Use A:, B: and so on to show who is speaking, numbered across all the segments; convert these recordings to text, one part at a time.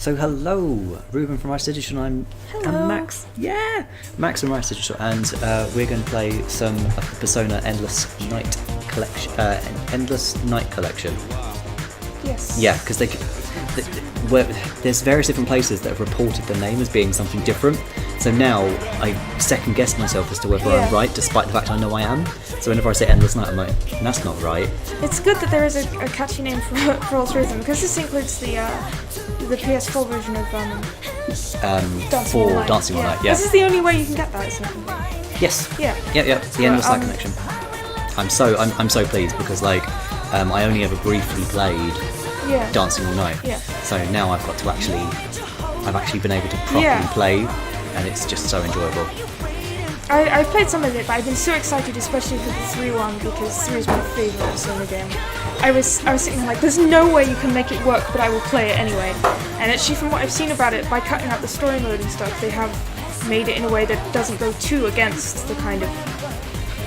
A: So hello, Ruben from Rice Digital. I'm Max. Yeah, Max from Rice Digital, and we're going to play some of the Persona Endless Night Collection.
B: Yes.
A: Yeah, because there's various different places that have reported the name as being something different. So now I second guess myself as to whether I'm right, despite the fact I know I am. So whenever I say Endless Night, I'm like, that's not right.
B: It's good that there is a catchy name for all three of them, because this includes the PS4 version of
A: Dancing All Night. Yeah.
B: This is the only way you can get that, isn't it?
A: Yes.
B: Yeah.
A: Yeah. The Endless Night Connection. I'm so pleased because I only ever briefly played Dancing All Night.
B: Yeah.
A: So now I've got to I've actually been able to properly play, and it's just so enjoyable.
B: I've played some of it, but I've been so excited, especially for the 3 one, because 3 is my favourite Persona game. I was sitting there like, there's no way you can make it work, but I will play it anyway. And actually, from what I've seen about it, by cutting out the story mode and stuff, they have made it in a way that doesn't go too against the kind of,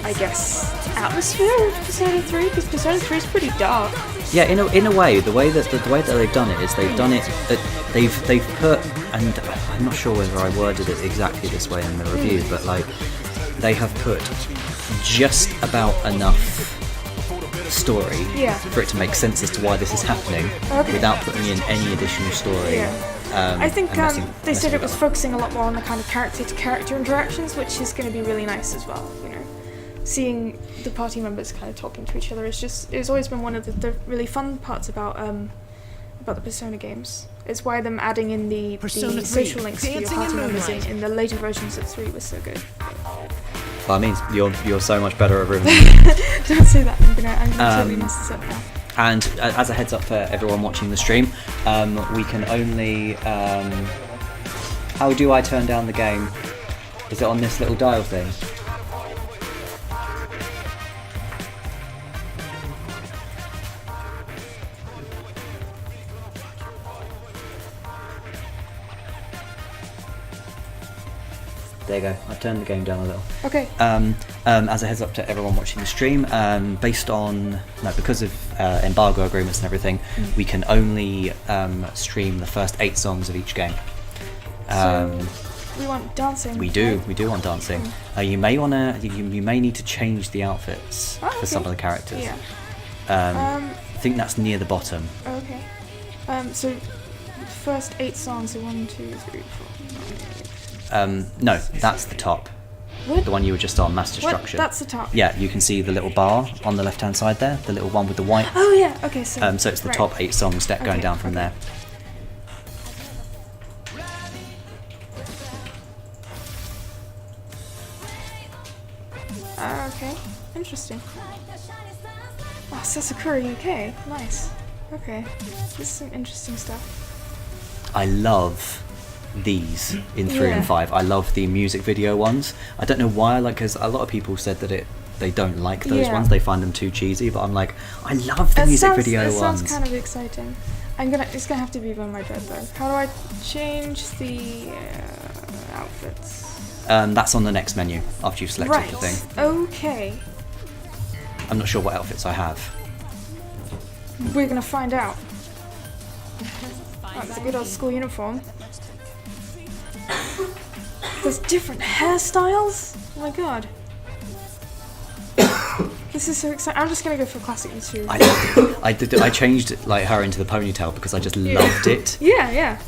B: I guess, atmosphere of Persona 3, because Persona 3 is pretty dark.
A: Yeah, in a way, the way that they've done it is they've done it. They've put, and I'm not sure whether I worded it exactly this way in the review, but they have put just about enough story for it to make sense as to why this is happening, without putting in any additional story.
B: I think they said it was focusing a lot more on the kind of character-to-character interactions, which is going to be really nice as well. You know, seeing the party members kind of talking to each other it's always been one of the really fun parts about the Persona games. It's why them adding in the social links for your party members in the later versions of 3 was so good.
A: Well, that means you're so much better at Ruben.
B: Don't say that. I'm gonna totally mess this up now.
A: And as a heads up for everyone watching the stream, we can only. How do I turn down the game? Is it on this little dial thing? There you go. I've turned the game down a little.
B: Okay.
A: As a heads up to everyone watching the stream, because of embargo agreements and everything, we can only stream the first 8 songs of each game.
B: So we want dancing.
A: We do want dancing. You may need to change the outfits for some of the characters.
B: Yeah.
A: I think that's near the bottom.
B: Okay. So the first 8 songs are 1, 2, 3, 4.
A: No, that's the top.
B: What?
A: The one you were just on, Mass Destruction.
B: That's the top.
A: Yeah, you can see the little bar on the left-hand side there, the little one with the white.
B: Oh yeah, okay. So
A: it's the top 8 songs going down from there.
B: Okay, interesting. Oh, Sasakura UK, nice. Okay, this is some interesting stuff.
A: I love these in 3 and 5. I love the music video ones. I don't know why, because a lot of people said that they don't like those ones. They find them too cheesy. But I'm like, I love the music video ones.
B: That sounds kind of exciting. It's gonna have to be by my dread though. How do I change the outfits?
A: That's on the next menu after you've selected the thing.
B: Okay.
A: I'm not sure what outfits I have.
B: We're gonna find out. That's a good old school uniform. There's different hairstyles? Oh my god. This is so exciting. I'm just gonna go for classic U2.
A: I changed her into the ponytail because I just loved it.
B: Yeah.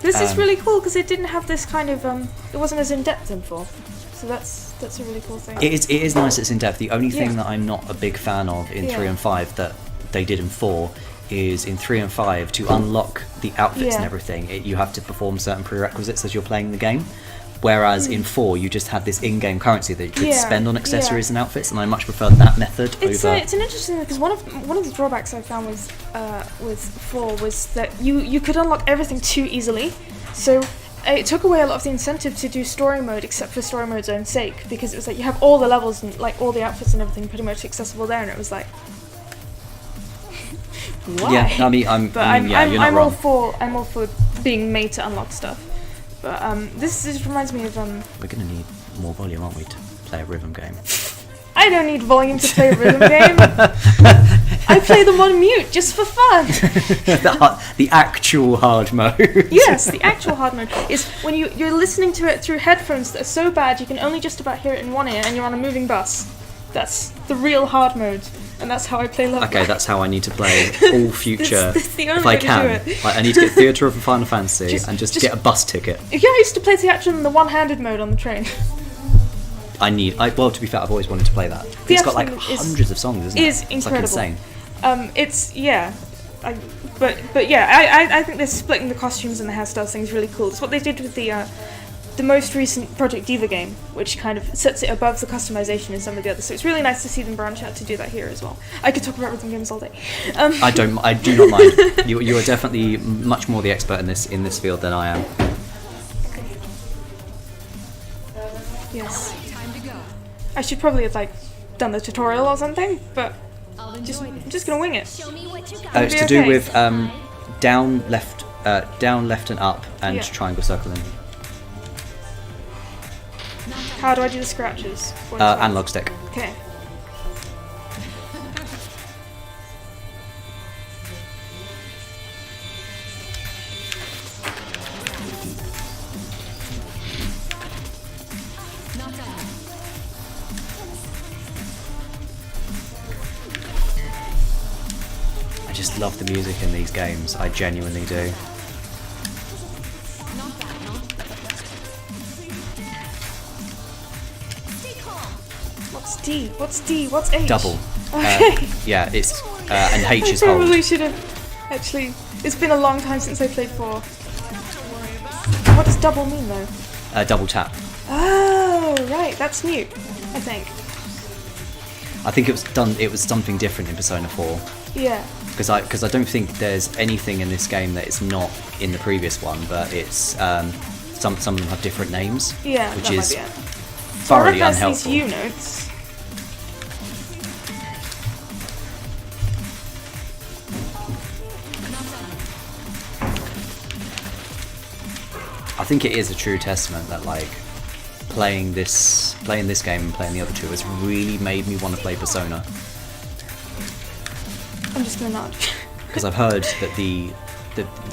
B: This is really cool because it didn't have this kind of it wasn't as in depth in 4. So that's a really cool thing.
A: It is nice it's in depth. The only thing that I'm not a big fan of in 3 and 5 that they did in 4 is in 3 and 5 to unlock the outfits and everything, you have to perform certain prerequisites as you're playing the game. Whereas in 4, you just had this in-game currency that you could spend on accessories and outfits, and I much preferred that method
B: it's
A: over.
B: It's an interesting because one of the drawbacks I found with 4 was that you could unlock everything too easily, so it took away a lot of the incentive to do story mode, except for story mode's own sake, because it was like you have all the levels and all the outfits and everything pretty much accessible there, and it was like, why?
A: Yeah, I'm
B: all for being made to unlock stuff. But this reminds me of
A: We're gonna need more volume, aren't we, to play a rhythm game?
B: I don't need volume to play a rhythm game. I play them on mute just for fun.
A: The actual hard mode.
B: Yes, the actual hard mode is when you're listening to it through headphones that are so bad you can only just about hear it in one ear and you're on a moving bus. That's the real hard mode, and that's how I play Love.
A: Okay, that's how I need to play all future.
B: That's the only
A: if
B: way
A: I
B: to
A: can,
B: do it.
A: like, I need to get Theatre of Final Fantasy and just get a bus ticket.
B: Yeah, I used to play Theatre in the one-handed mode on the train.
A: Well, to be fair, I've always wanted to play that. It's got like hundreds of songs, isn't it?
B: Is incredible.
A: It's like insane.
B: But yeah, I think this splitting the costumes and the hairstyles thing is really cool. It's what they did with the most recent Project Diva game, which kind of sets it above the customization in some of the others. So it's really nice to see them branch out to do that here as well. I could talk about rhythm games all day.
A: I do not mind. You are definitely much more the expert in this field than I am.
B: Yes. I should probably have done the tutorial or something, but I'm just gonna wing it.
A: It's to do with down, left, and up, and triangle, circle, and
B: how do I do the scratches?
A: analog stick.
B: Okay.
A: I just love the music in these games. I genuinely do.
B: What's D? What's D? What's H?
A: Double.
B: Okay.
A: Yeah, it's and H is
B: I
A: hold.
B: probably should have. Actually, it's been a long time since I played 4. What does double mean though?
A: Double tap.
B: Oh, right. That's new, I think.
A: I think it was something different in Persona 4.
B: Yeah.
A: Because I don't think there's anything in this game that is not in the previous one, but it's some of them have different names.
B: Yeah,
A: which
B: that
A: is
B: might be it.
A: thoroughly
B: I
A: unhelpful.
B: these U notes.
A: I think it is a true testament that like playing this game and playing the other two has really made me want to play Persona.
B: I'm just gonna nod.
A: Because I've heard that the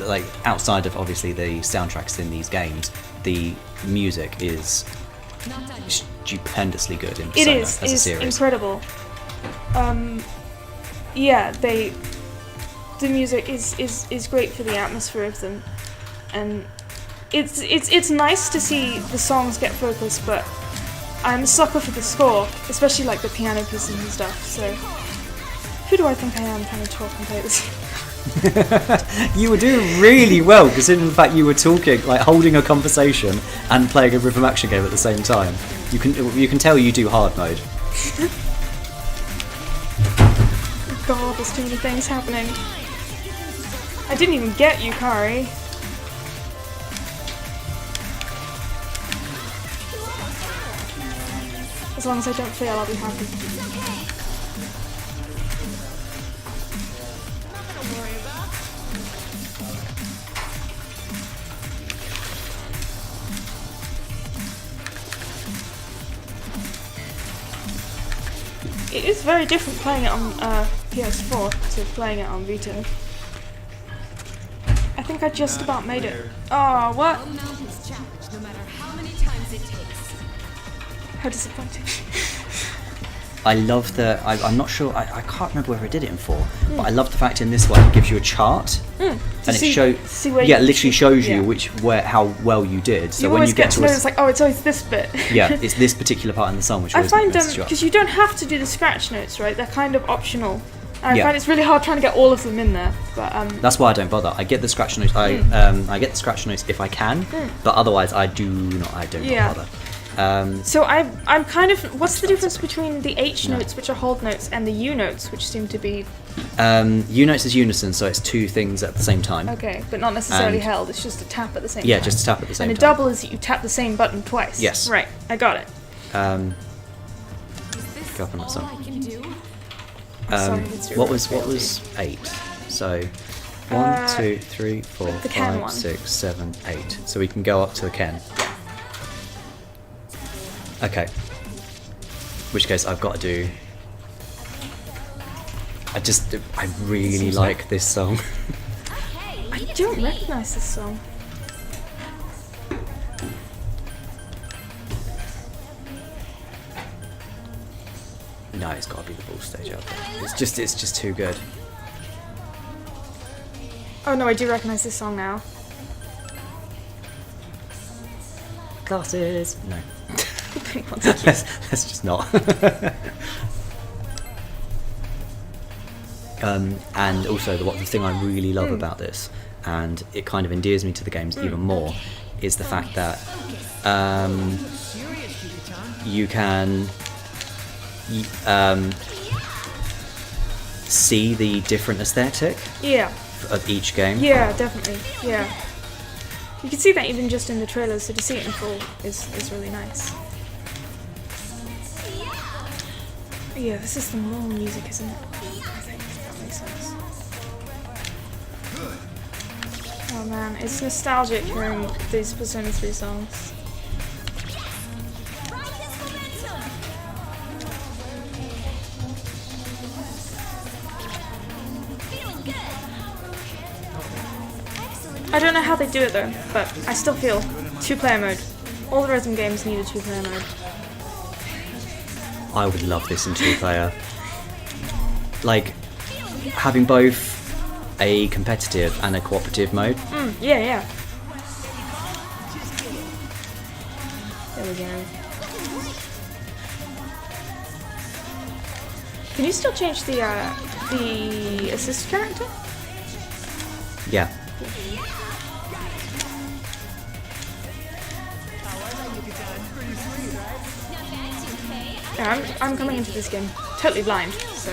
A: like outside of obviously the soundtracks in these games, the music is stupendously good in Persona as a series.
B: It is incredible. Yeah, the music is great for the atmosphere of them, and it's nice to see the songs get focus, but I'm a sucker for the score, especially like the piano pieces and stuff. So, who do I think I am trying to talk and play this?
A: You were doing really well, considering the fact you were talking, like holding a conversation and playing a rhythm action game at the same time. You can tell you do hard mode.
B: God, there's too many things happening. I didn't even get Yukari. As long as I don't fail, I'll be happy. It is very different playing it on PS4 to playing it on Vita. I think I just about made it. Oh, what? How disappointing.
A: I love I'm not sure, I can't remember whether I did it in 4, but I love the fact in this one it gives you a chart, and
B: see where
A: it literally shows you how well you did. So
B: you
A: when
B: always
A: you get
B: to
A: to
B: know, it's like, oh, it's always this bit.
A: yeah, it's this particular part in the song which
B: I
A: always
B: find
A: messes you up.
B: because you don't have to do the scratch notes, right? They're kind of optional. And I
A: Yeah.
B: find it's really hard trying to get all of them in there. But
A: That's why I don't bother. I get the scratch notes. I get the scratch notes if I can, but otherwise I don't bother.
B: So I'm kind of. What's the difference between the H notes, which are hold notes, and the U notes, which seem to be
A: U notes is unison, so it's two things at the same time.
B: okay, but not necessarily
A: And-
B: held. It's just a tap at the same time.
A: Yeah, just a tap at the same
B: And a
A: time.
B: double is that you tap the same button twice.
A: Yes.
B: Right. I got it.
A: Go up on that song.
B: Sorry, it's your
A: What was 8? So 1, 2, 3, 4,
B: the Ken
A: 5,
B: one.
A: 6, 7, 8. So we can go up to the Ken. Okay. In which case I've got to do I really like this song.
B: I don't recognise this song.
A: No, it's got to be the ball stage out there. It's just too good.
B: Oh no, I do recognise this song now.
A: Glasses. No.
B: Once again.
A: Let's just not. And also the thing I really love about this, and it kind of endears me to the games even more, is the fact that you can see the different aesthetic of each game.
B: Yeah, definitely. Yeah. You can see that even just in the trailers, so to see it in full is really nice. Yeah, this is the normal music, isn't it? I think that makes sense. Oh man, it's nostalgic hearing these Persona 3 songs. I don't know how they do it though, but I still feel 2-player mode. All the rhythm games need a 2-player mode.
A: I would love this in 2-player. Like, having both a competitive and a cooperative mode.
B: Yeah. There we go. Can you still change the assist character?
A: Yeah.
B: Yeah, I'm coming into this game totally blind, so...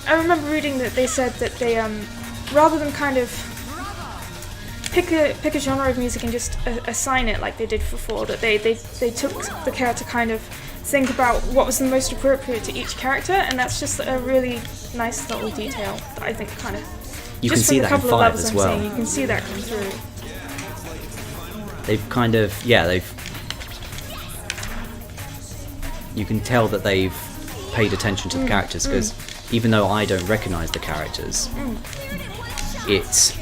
B: I remember reading that they said that they, rather than kind of pick a genre of music and just assign it like they did for 4, that they took the care to kind of think about what was the most appropriate to each character, and that's just a really nice little detail that I think kind of...
A: You can see that in 5 as well.
B: You can see that come through.
A: They've kind of, you can tell that they've paid attention to the characters, because even though I don't recognise the characters, it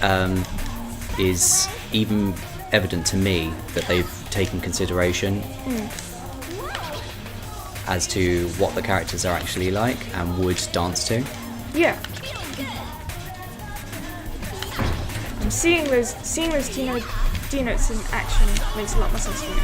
A: is even evident to me that they've taken consideration as to what the characters are actually like and would dance to.
B: Yeah. I'm seeing those D-notes in action makes a lot more sense to me.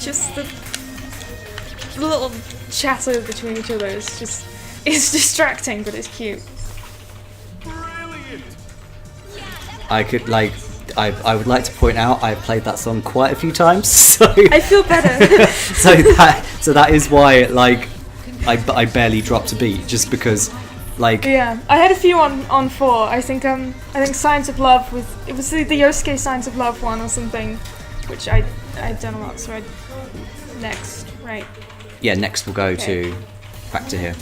B: Just the little chatter between each other is just distracting, but it's cute.
A: I would like to point out I've played that song quite a few times, so
B: I feel better.
A: so that is why I barely dropped a beat, just because
B: yeah, I had a few on 4. I think Signs of Love it was the Yosuke Signs of Love one or something, which I'd done a lot, so next, right?
A: Yeah, next we'll go to back to here.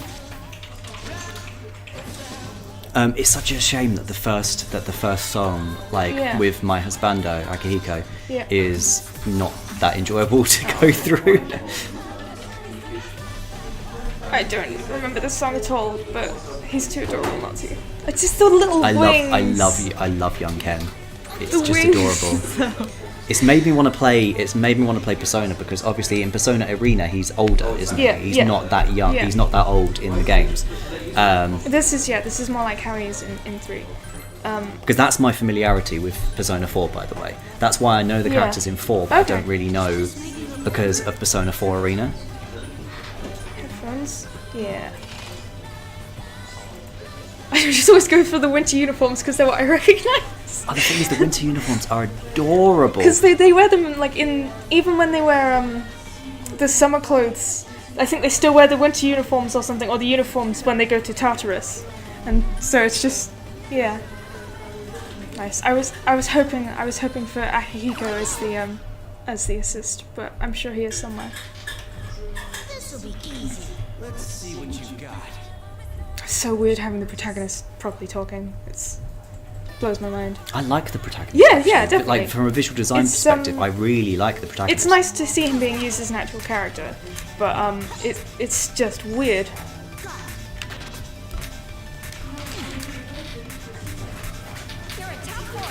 A: It's such a shame that the first song, with my husbando Akihiko, is not that enjoyable to go through.
B: I don't remember this song at all, but he's too adorable not to. It's just the little wings.
A: I love young Ken. It's
B: the
A: just
B: wings.
A: adorable. It's made me want to play Persona, because obviously in Persona Arena he's older, isn't he? He's not that young.
B: Yeah.
A: He's not that old in the games.
B: This is more like how he is in 3.
A: Because that's my familiarity with Persona 4, by the way. That's why I know the characters in 4, but I don't really know because of Persona 4 Arena.
B: Headphones? Yeah. I just always go for the winter uniforms because they're what I recognise.
A: Oh, the thing is, the winter uniforms are adorable.
B: Because they wear them even when they wear the summer clothes. I think they still wear the winter uniforms or something, or the uniforms when they go to Tartarus. and so it's just, yeah, nice. I was hoping for Akihiko as the assist, but I'm sure he is somewhere.
C: This'll be easy.
D: Let's see what you've got.
B: It's so weird having the protagonist properly talking. It's blows my mind.
A: I like the protagonist.
B: Yeah,
A: actually.
B: yeah,
A: But,
B: definitely.
A: like from a visual design
B: It's,
A: perspective, I really like the protagonist.
B: It's nice to see him being used as an actual character, but it's just weird.
C: You're at top floor.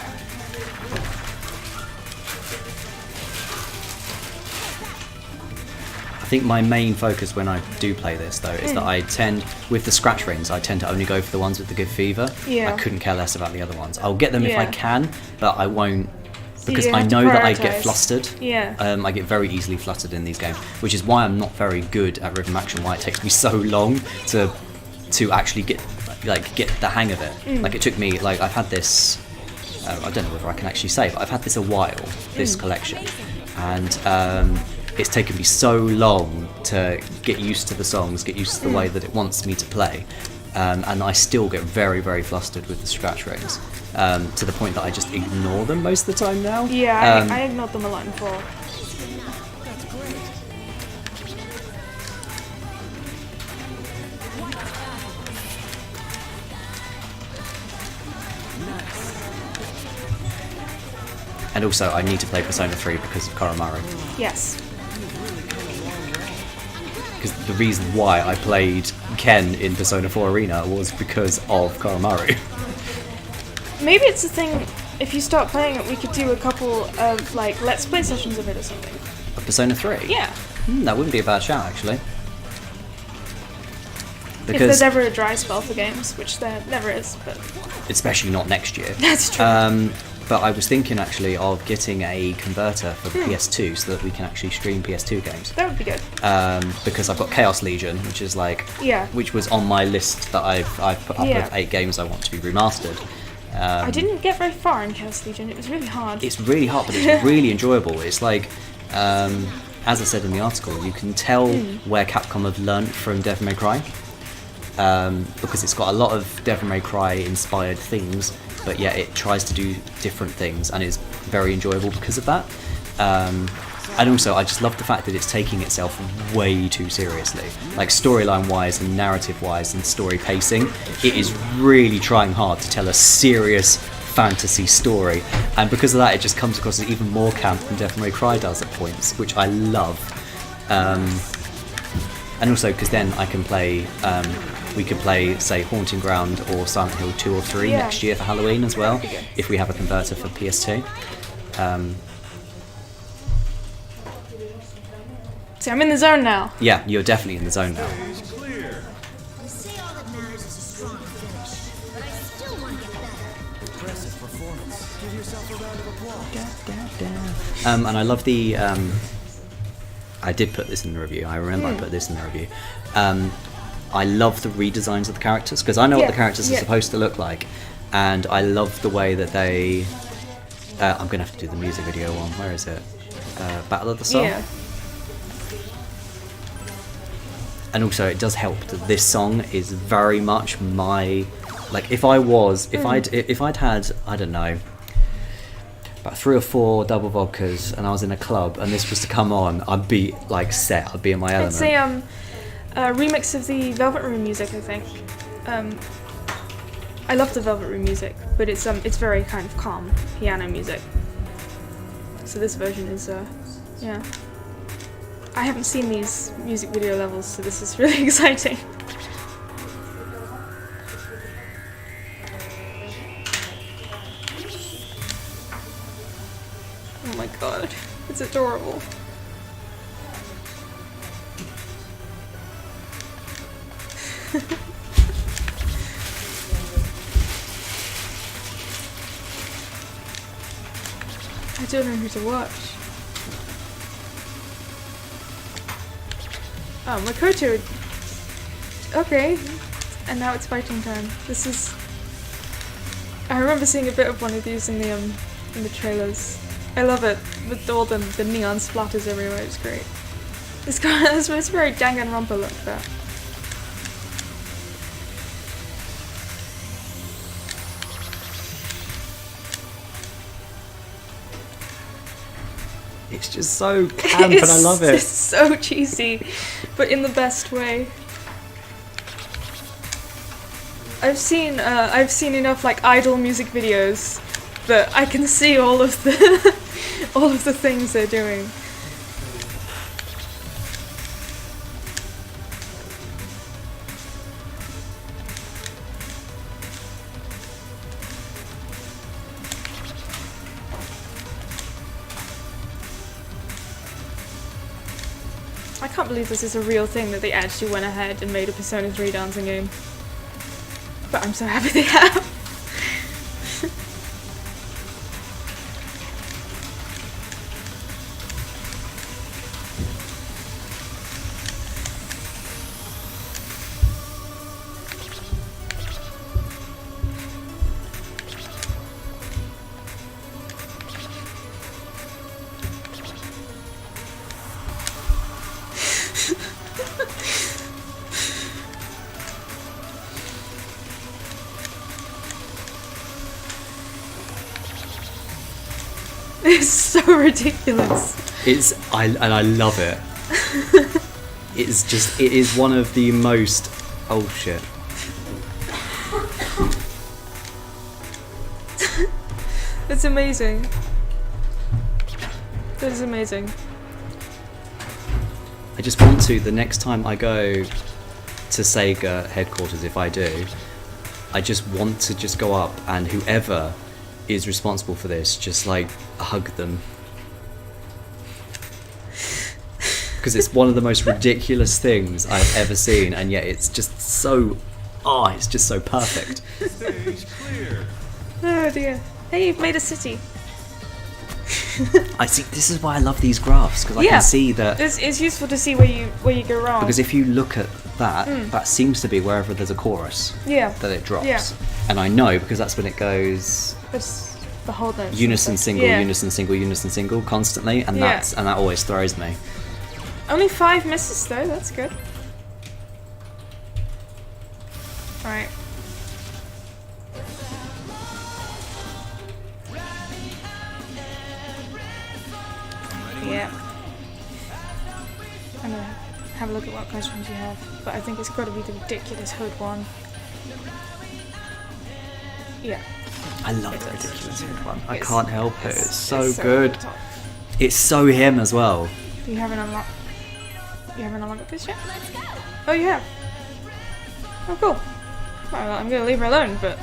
A: I think my main focus when I do play this, though, is that I tend, with the scratch rings, I tend to only go for the ones with the good fever.
B: Yeah.
A: I couldn't care less about the other ones. I'll get them if I
B: Yeah.
A: can, but I won't, because
B: you
A: I
B: have to
A: know that I get
B: prioritise.
A: flustered.
B: Yeah.
A: I get very easily flustered in these games, which is why I'm not very good at rhythm action, why it takes me so long to actually get the hang of it. Like it took me, like I've had this, I don't know whether I can actually say, but I've had this a while, this collection, and it's taken me so long to get used to the songs, get used to the way that it wants me to play, and I still get very, very flustered with the scratch rings, to the point that I just ignore them most of the time now.
B: Yeah, I ignored them a lot in 4.
D: That's great.
A: And also, I need to play Persona 3 because of Koromaru.
B: Yes.
A: Because the reason why I played Ken in Persona 4 Arena was because of Koromaru.
B: Maybe it's a thing. If you start playing it, we could do a couple of like let's play sessions of it or something.
A: Of Persona 3?
B: Yeah.
A: That wouldn't be a bad shout, actually.
B: If
A: Because,
B: there's ever a dry spell for games, which there never is, but
A: especially not next year.
B: that's true.
A: But I was thinking actually of getting a converter for the PS2 so that we can actually stream PS2 games.
B: That would be good.
A: Because I've got Chaos Legion, which is like,
B: Yeah.
A: which was on my list that I've put up
B: Yeah.
A: of 8 games I want to be remastered.
B: I didn't get very far in Chaos Legion. It was really hard.
A: It's really hard, but it's really enjoyable. It's like, as I said in the article, you can tell where Capcom have learnt from Devil May Cry, because it's got a lot of Devil May Cry inspired things, but yet it tries to do different things, and it's very enjoyable because of that. And also, I just love the fact that it's taking itself way too seriously. Like, storyline-wise and narrative-wise and story pacing, it is really trying hard to tell a serious fantasy story. And because of that, it just comes across as even more camp than Devil May Cry does at points, which I love. And also, because then I can play, we could play, say, Haunting Ground or Silent Hill 2 or 3
B: Yeah.
A: next year for Halloween as well,
B: That'd be good.
A: if we have a converter for PS2.
B: See, I'm in the zone now.
A: Yeah, you're definitely in the zone now.
C: You say all that matters is a strong finish, but I still want to get better.
D: Impressive performance. Give yourself a round of applause.
A: And I love the. I did put this in the review. I remember I put this in the review. I love the redesigns of the characters because I know what
B: Yeah,
A: the characters are
B: yeah.
A: supposed to look like, and I love the way that they. I'm gonna have to do the music video one. Where is it? Battle of the Soul.
B: Yeah.
A: And also, it does help that this song is very much my. Like, if I'd had, I don't know, about 3 or 4 double vodkas, and I was in a club, and this was to come on, I'd be like set. I'd be in my element.
B: It's a remix of the Velvet Room music, I think. I love the Velvet Room music, but it's very kind of calm piano music. So this version is yeah. I haven't seen these music video levels, so this is really exciting. Oh my god, it's adorable. I don't know who to watch. Oh, Makoto. Okay, and now it's fighting time. This is. I remember seeing a bit of one of these in the trailers. I love it with all the neon splatters everywhere. It's great. It's very Danganronpa look that.
A: It's just so camp and I love
B: It's
A: it.
B: so cheesy, but in the best way. I've seen enough like idol music videos that I can see all of the all of the things they're doing. I can't believe this is a real thing that they actually went ahead and made a Persona 3 dancing game. But I'm so happy they have. It's so ridiculous.
A: I love it. It is one of the most, oh shit.
B: It's amazing. That is amazing.
A: I just want to, the next time I go to Sega headquarters, if I do, I just want to just go up and whoever is responsible for this, just like hug them. Because it's one of the most ridiculous things I've ever seen, and yet it's just so, it's just so perfect.
D: Stage clear.
B: Oh dear. Hey, you've made a city.
A: I see, this is why I love these graphs, because I can see that,
B: It's useful to see where you go wrong.
A: because if you look at that, that seems to be wherever there's a chorus
B: Yeah.
A: that it drops.
B: Yeah.
A: And I know because that's when it goes
B: It's the whole note.
A: unison single,
B: Yeah.
A: unison single, unison single constantly, and
B: Yeah.
A: that always throws me.
B: Only 5 misses though, that's good. Right. Yeah. I'm gonna have a look at what questions you have, but I think it's gotta be the ridiculous hood one. Yeah.
A: I love
B: It
A: the
B: does.
A: ridiculous one. I
B: It's-
A: can't help it. It's so
B: it's
A: good.
B: over the top.
A: It's so him as well.
B: You haven't unlocked this yet? Oh, you have? Oh, cool. Well, I'm gonna leave her alone, but...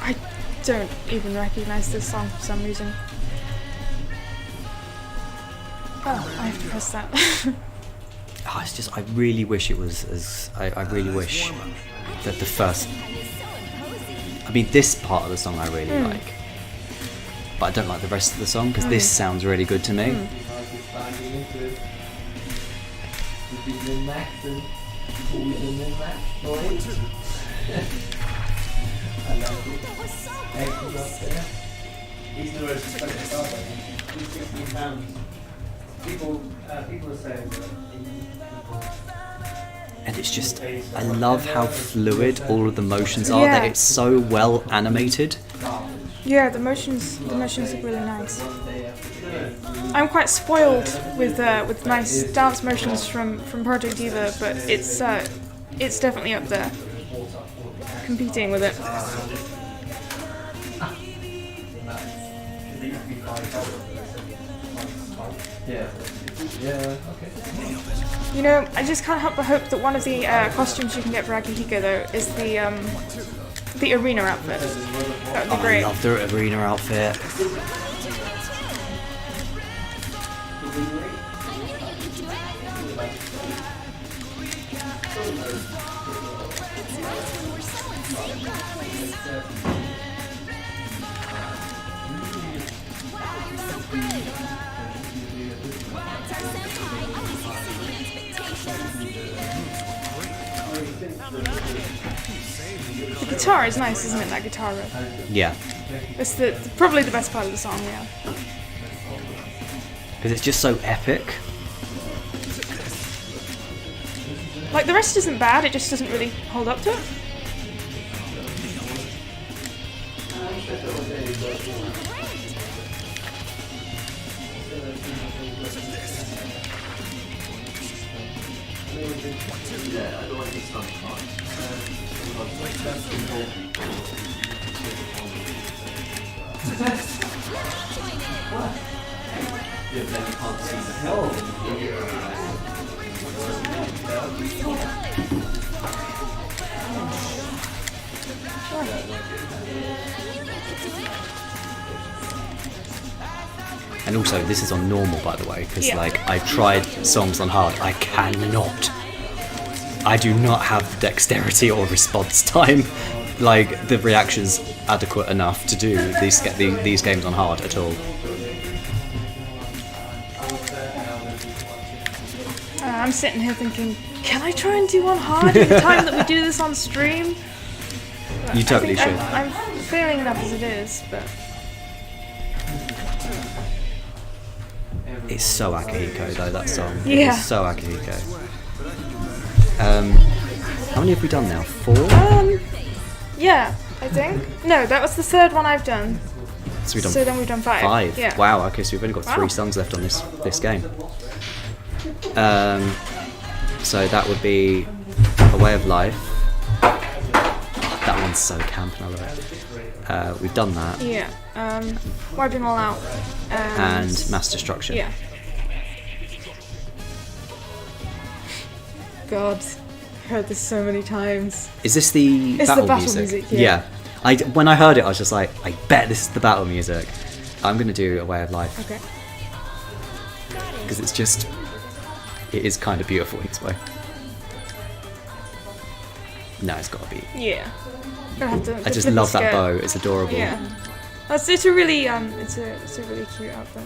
B: I don't even recognize this song for some reason. Oh, I have to press that.
A: Oh, it's just, I really wish it was as, I really wish that the first, I mean this part of the song I really like, but I don't like the rest of the song because this sounds really good to me.
E: He's the most expensive starter. He's £16. People are saying that
A: And it's just, I love how fluid all of the motions are, that
B: Yeah.
A: it's so well animated.
B: Yeah, the motions look really nice. I'm quite spoiled with nice dance motions from Project Diva, but it's definitely up there, competing with it. You know, I just can't help but hope that one of the costumes you can get for Akihiko though is the arena outfit. That would be
A: I
B: great.
A: love the arena outfit.
B: The guitar is nice, isn't it? That guitar riff.
A: Yeah,
B: It's probably the best part of the song. Yeah.
A: because it's just so epic.
B: Like the rest isn't bad. It just doesn't really hold up to it.
A: And also, this is on normal, by the way, because
B: Yeah.
A: like I've tried songs on hard. I cannot. I do not have the dexterity or response time, like the reactions adequate enough to do these games on hard at all.
B: I'm sitting here thinking, can I try and do on hard at the time that we do this on stream? But
A: You
B: I
A: totally
B: think
A: should.
B: I'm failing enough as it is, but
A: It's so Akihiko though, that song.
B: Yeah.
A: It's so Akihiko. How many have we done now? 4?
B: yeah, I think. No, that was the third one I've done.
A: So we've done
B: So then we've done 5.
A: 5.
B: Yeah.
A: Wow. Okay, so we've only got 3
B: Wow.
A: songs left on this game. So that would be A Way of Life. That one's so camp, and I love it. We've done that,
B: Yeah. Wiping all out.
A: and Mass Destruction.
B: Yeah. God, I've heard this so many times.
A: Is this the
B: It's the
A: battle
B: battle
A: music?
B: music, yeah.
A: When I heard it, I was just like, I bet this is the battle music. I'm gonna do A Way of Life
B: Okay.
A: because it is kind of beautiful in its way. No, it's gotta be.
B: Yeah. Gonna have to.
A: I just love that bow. It's adorable.
B: Yeah. It's a really it's a really cute outfit.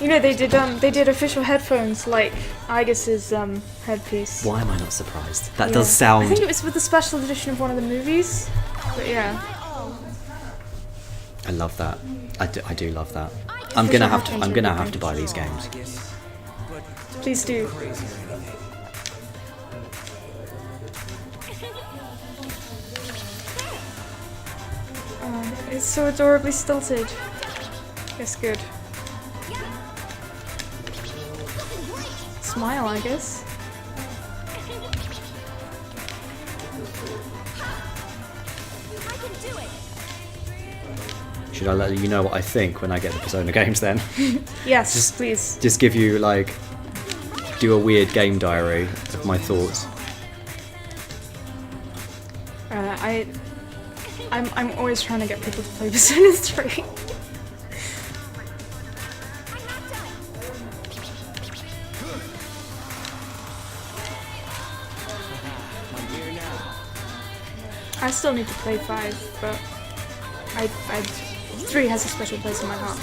B: You know they did official headphones like Aegis' headpiece.
A: Why am I not surprised? That
B: Yeah.
A: does sound.
B: I think it was with the special edition of one of the movies. But yeah.
A: I love that. I do love that.
B: Official
A: I'm gonna
B: headphones
A: have
B: are
A: to buy these games.
B: Please do. It's so adorably stilted. It's good. Smile, I guess.
A: Should I let you know what I think when I get the Persona games then?
B: Yes, please.
A: Just give you like do a weird game diary of my thoughts.
B: I'm always trying to get people to play Persona 3. I still need to play 5, but I 3 has a special place in my heart.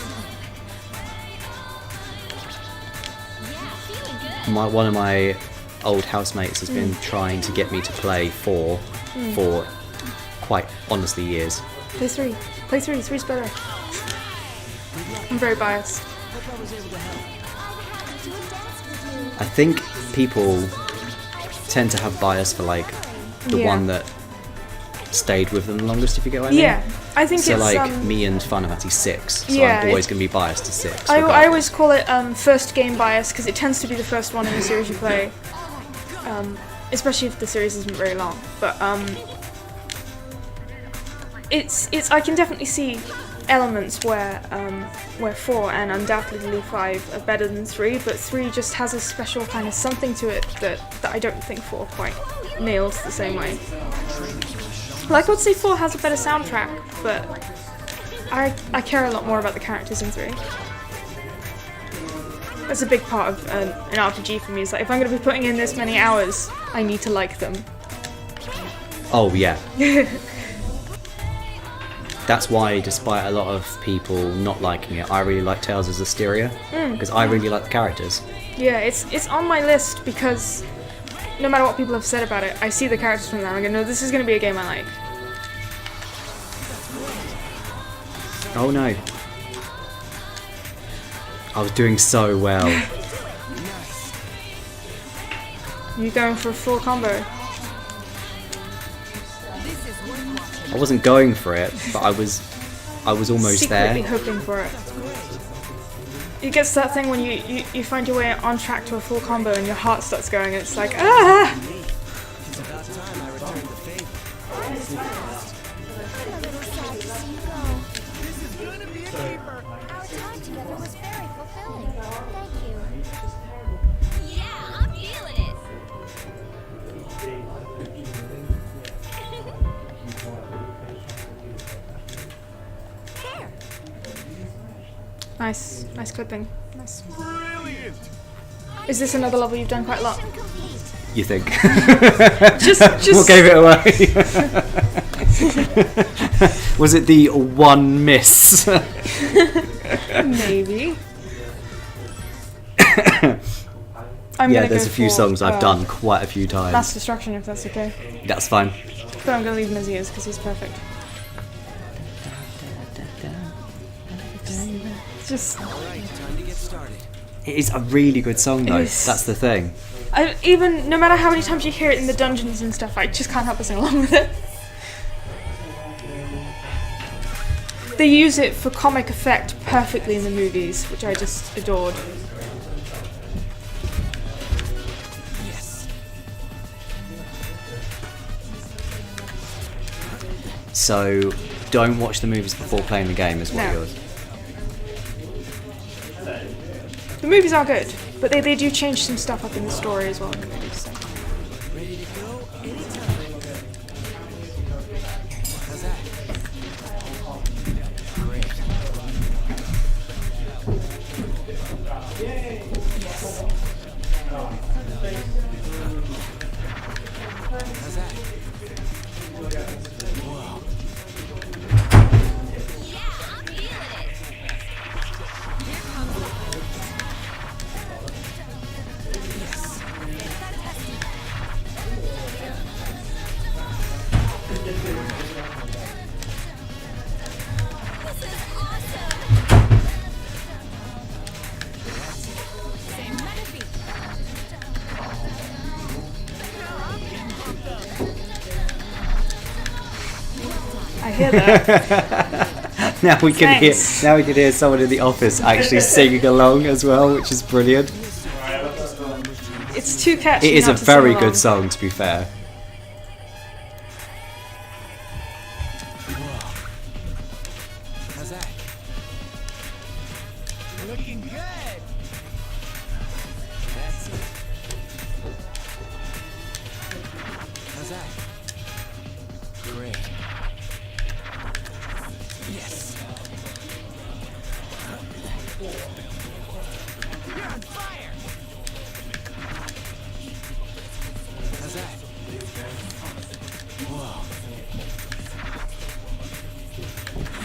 A: One of my old housemates has been trying to get me to play 4 for quite honestly years.
B: Play 3. Play 3. 3's better. I'm very biased.
A: I think people tend to have bias for like the
B: Yeah.
A: one that stayed with them the longest, if you get what I mean.
B: Yeah, I think
A: So
B: it's
A: like me and Final Fantasy 6, so
B: yeah,
A: I'm always going to be biased to 6.
B: I
A: regardless.
B: always call it first game bias because it tends to be the first one in the series you play, especially if the series isn't very long. But it's I can definitely see elements where 4 and undoubtedly 5 are better than 3, but 3 just has a special kind of something to it that I don't think 4 quite nails the same way. Like, I would say 4 has a better soundtrack, but I care a lot more about the characters in 3. That's a big part of an RPG for me. It's like, if I'm going to be putting in this many hours, I need to like them.
A: Oh yeah. That's why, despite a lot of people not liking it, I really like Tales of Zestiria because I really like the characters.
B: Yeah, it's on my list because no matter what people have said about it, I see the characters from there and I go, no, this is going to be a game I like.
A: Oh no. I was doing so well.
B: You going for a full combo?
A: I wasn't going for it, but I was almost
B: Secretly
A: there.
B: hoping for it. it gets to that thing when you find your way on track to a full combo and your heart starts going and it's like, ah!
D: It's about time I returned the favor.
C: I'm a little sad to see you go.
D: This is gonna be a keeper.
C: Our time together was very fulfilling. Thank you. Yeah, I'm feeling it. There.
B: Nice clipping. Nice.
D: Brilliant.
B: Is this another level you've done quite a lot?
C: Mission complete.
A: You think?
B: Just
A: What gave it away? Was it the one miss?
B: maybe.
A: Yeah, there's a few songs I've done quite a few
B: Mass
A: times.
B: Destruction, if that's okay.
A: That's fine.
B: But I'm gonna leave him as he is because he's perfect. Just,
D: Alright, time to get started.
A: It is a really good song though.
B: is.
A: That's the thing.
B: even no matter how many times you hear it in the dungeons and stuff, I just can't help but sing along with it. They use it for comic effect perfectly in the movies, which I just adored.
D: Yes.
A: So don't watch the movies before playing the game is what
B: No.
A: yours.
B: The movies are good, but they do change some stuff up in the story as well in the movies. So.
D: Ready to go anytime. How's that? Great. Yes. How's that? Whoa.
C: Yeah, I'm feeling it. Here comes the This is awesome. Same Menifee.
B: I hear that.
A: Now we can
B: Thanks.
A: hear someone in the office actually singing along as well, which is brilliant.
B: It's too catchy.
A: It is a
B: not to
A: very
B: sing
A: good
B: along.
A: song, to be fair.
D: How's that? Looking good. That's it. How's that? Great. Yes. You're on fire. How's that? Whoa.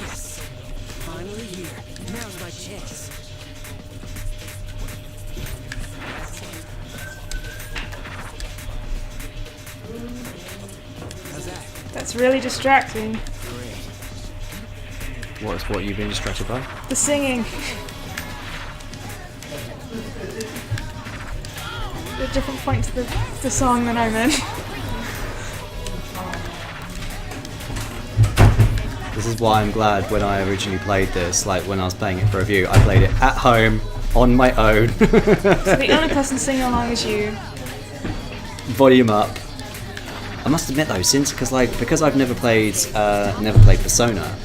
D: Yes. Finally here. Now's my chance. How's that?
B: That's really distracting.
D: Great.
A: What you've been distracted by?
B: The singing. A different point to the song than I'm in.
A: This is why I'm glad when I originally played this, like when I was playing it for review, I played it at home on my own.
B: So the only person singing along is you.
A: Volume up. I must admit though, because I've never played Persona,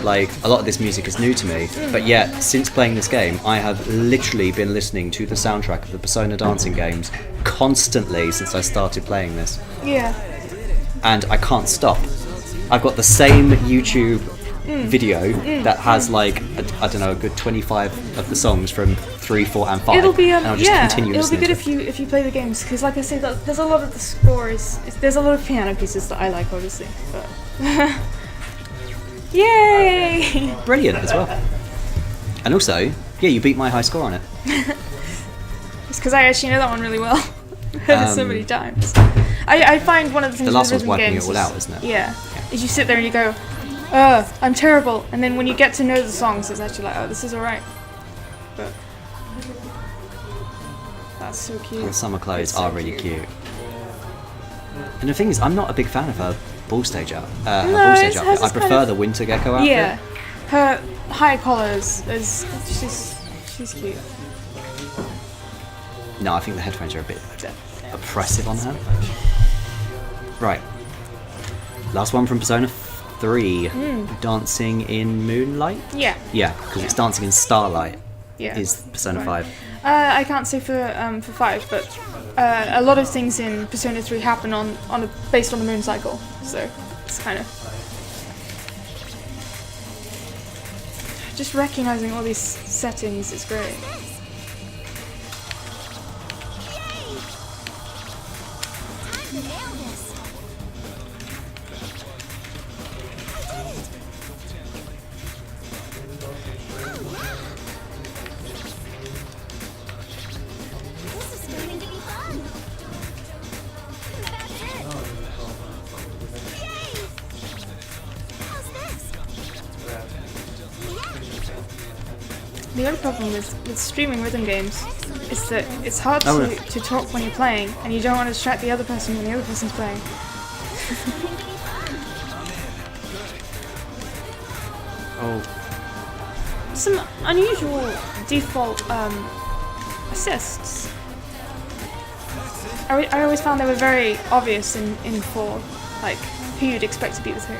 A: like a lot of this music is new to me. But yet, since playing this game, I have literally been listening to the soundtrack of the Persona dancing games constantly since I started playing this,
B: Yeah.
A: and I can't stop. I've got the same YouTube video that has like I don't know, a good 25 of the songs from 3, 4, and 5.
B: It'll be
A: and I'll just continue
B: it'll be
A: listening
B: good
A: to it.
B: if you play the games because, like I say, there's a lot of the scores. There's a lot of piano pieces that I like, obviously. But yay!
A: Brilliant as well. And also, yeah, you beat my high score on it.
B: It's because I actually know that one really well. Heard it so many times. I find one of the things
A: The last
B: with
A: one's
B: rhythm
A: wiping
B: games
A: it all out, isn't it?
B: Yeah. Is you sit there and you go, I'm terrible, and then when you get to know the songs, it's actually like, oh, this is alright. But that's so cute.
A: The summer clothes
B: It's so
A: are really cute. And the thing is, I'm not a big fan of her ball stage outfit.
B: it's-
A: I
B: hers is
A: prefer
B: kind of-
A: the winter gecko outfit.
B: Yeah, her high collars is she's She's cute.
A: No, I think the headphones are a bit oppressive on her. Right. Last one from Persona 3. Dancing in Moonlight?
B: Yeah.
A: Yeah, because it's Dancing in Starlight
B: Yeah.
A: is Persona
B: Right.
A: 5.
B: I can't say for 5, but a lot of things in Persona 3 happen based on the moon cycle, so it's kind of just recognizing all these settings is great.
C: Time to nail this. This is starting to be fun. That's it. Yay! How's this? Yeah.
B: The only problem with streaming rhythm games is that it's hard
A: Oh,
B: to,
A: yeah.
B: to talk when you're playing, and you don't want to distract the other person when the other person's playing.
A: Oh,
B: Some unusual default assists. I always found they were very obvious in 4, like who you'd expect to be with who.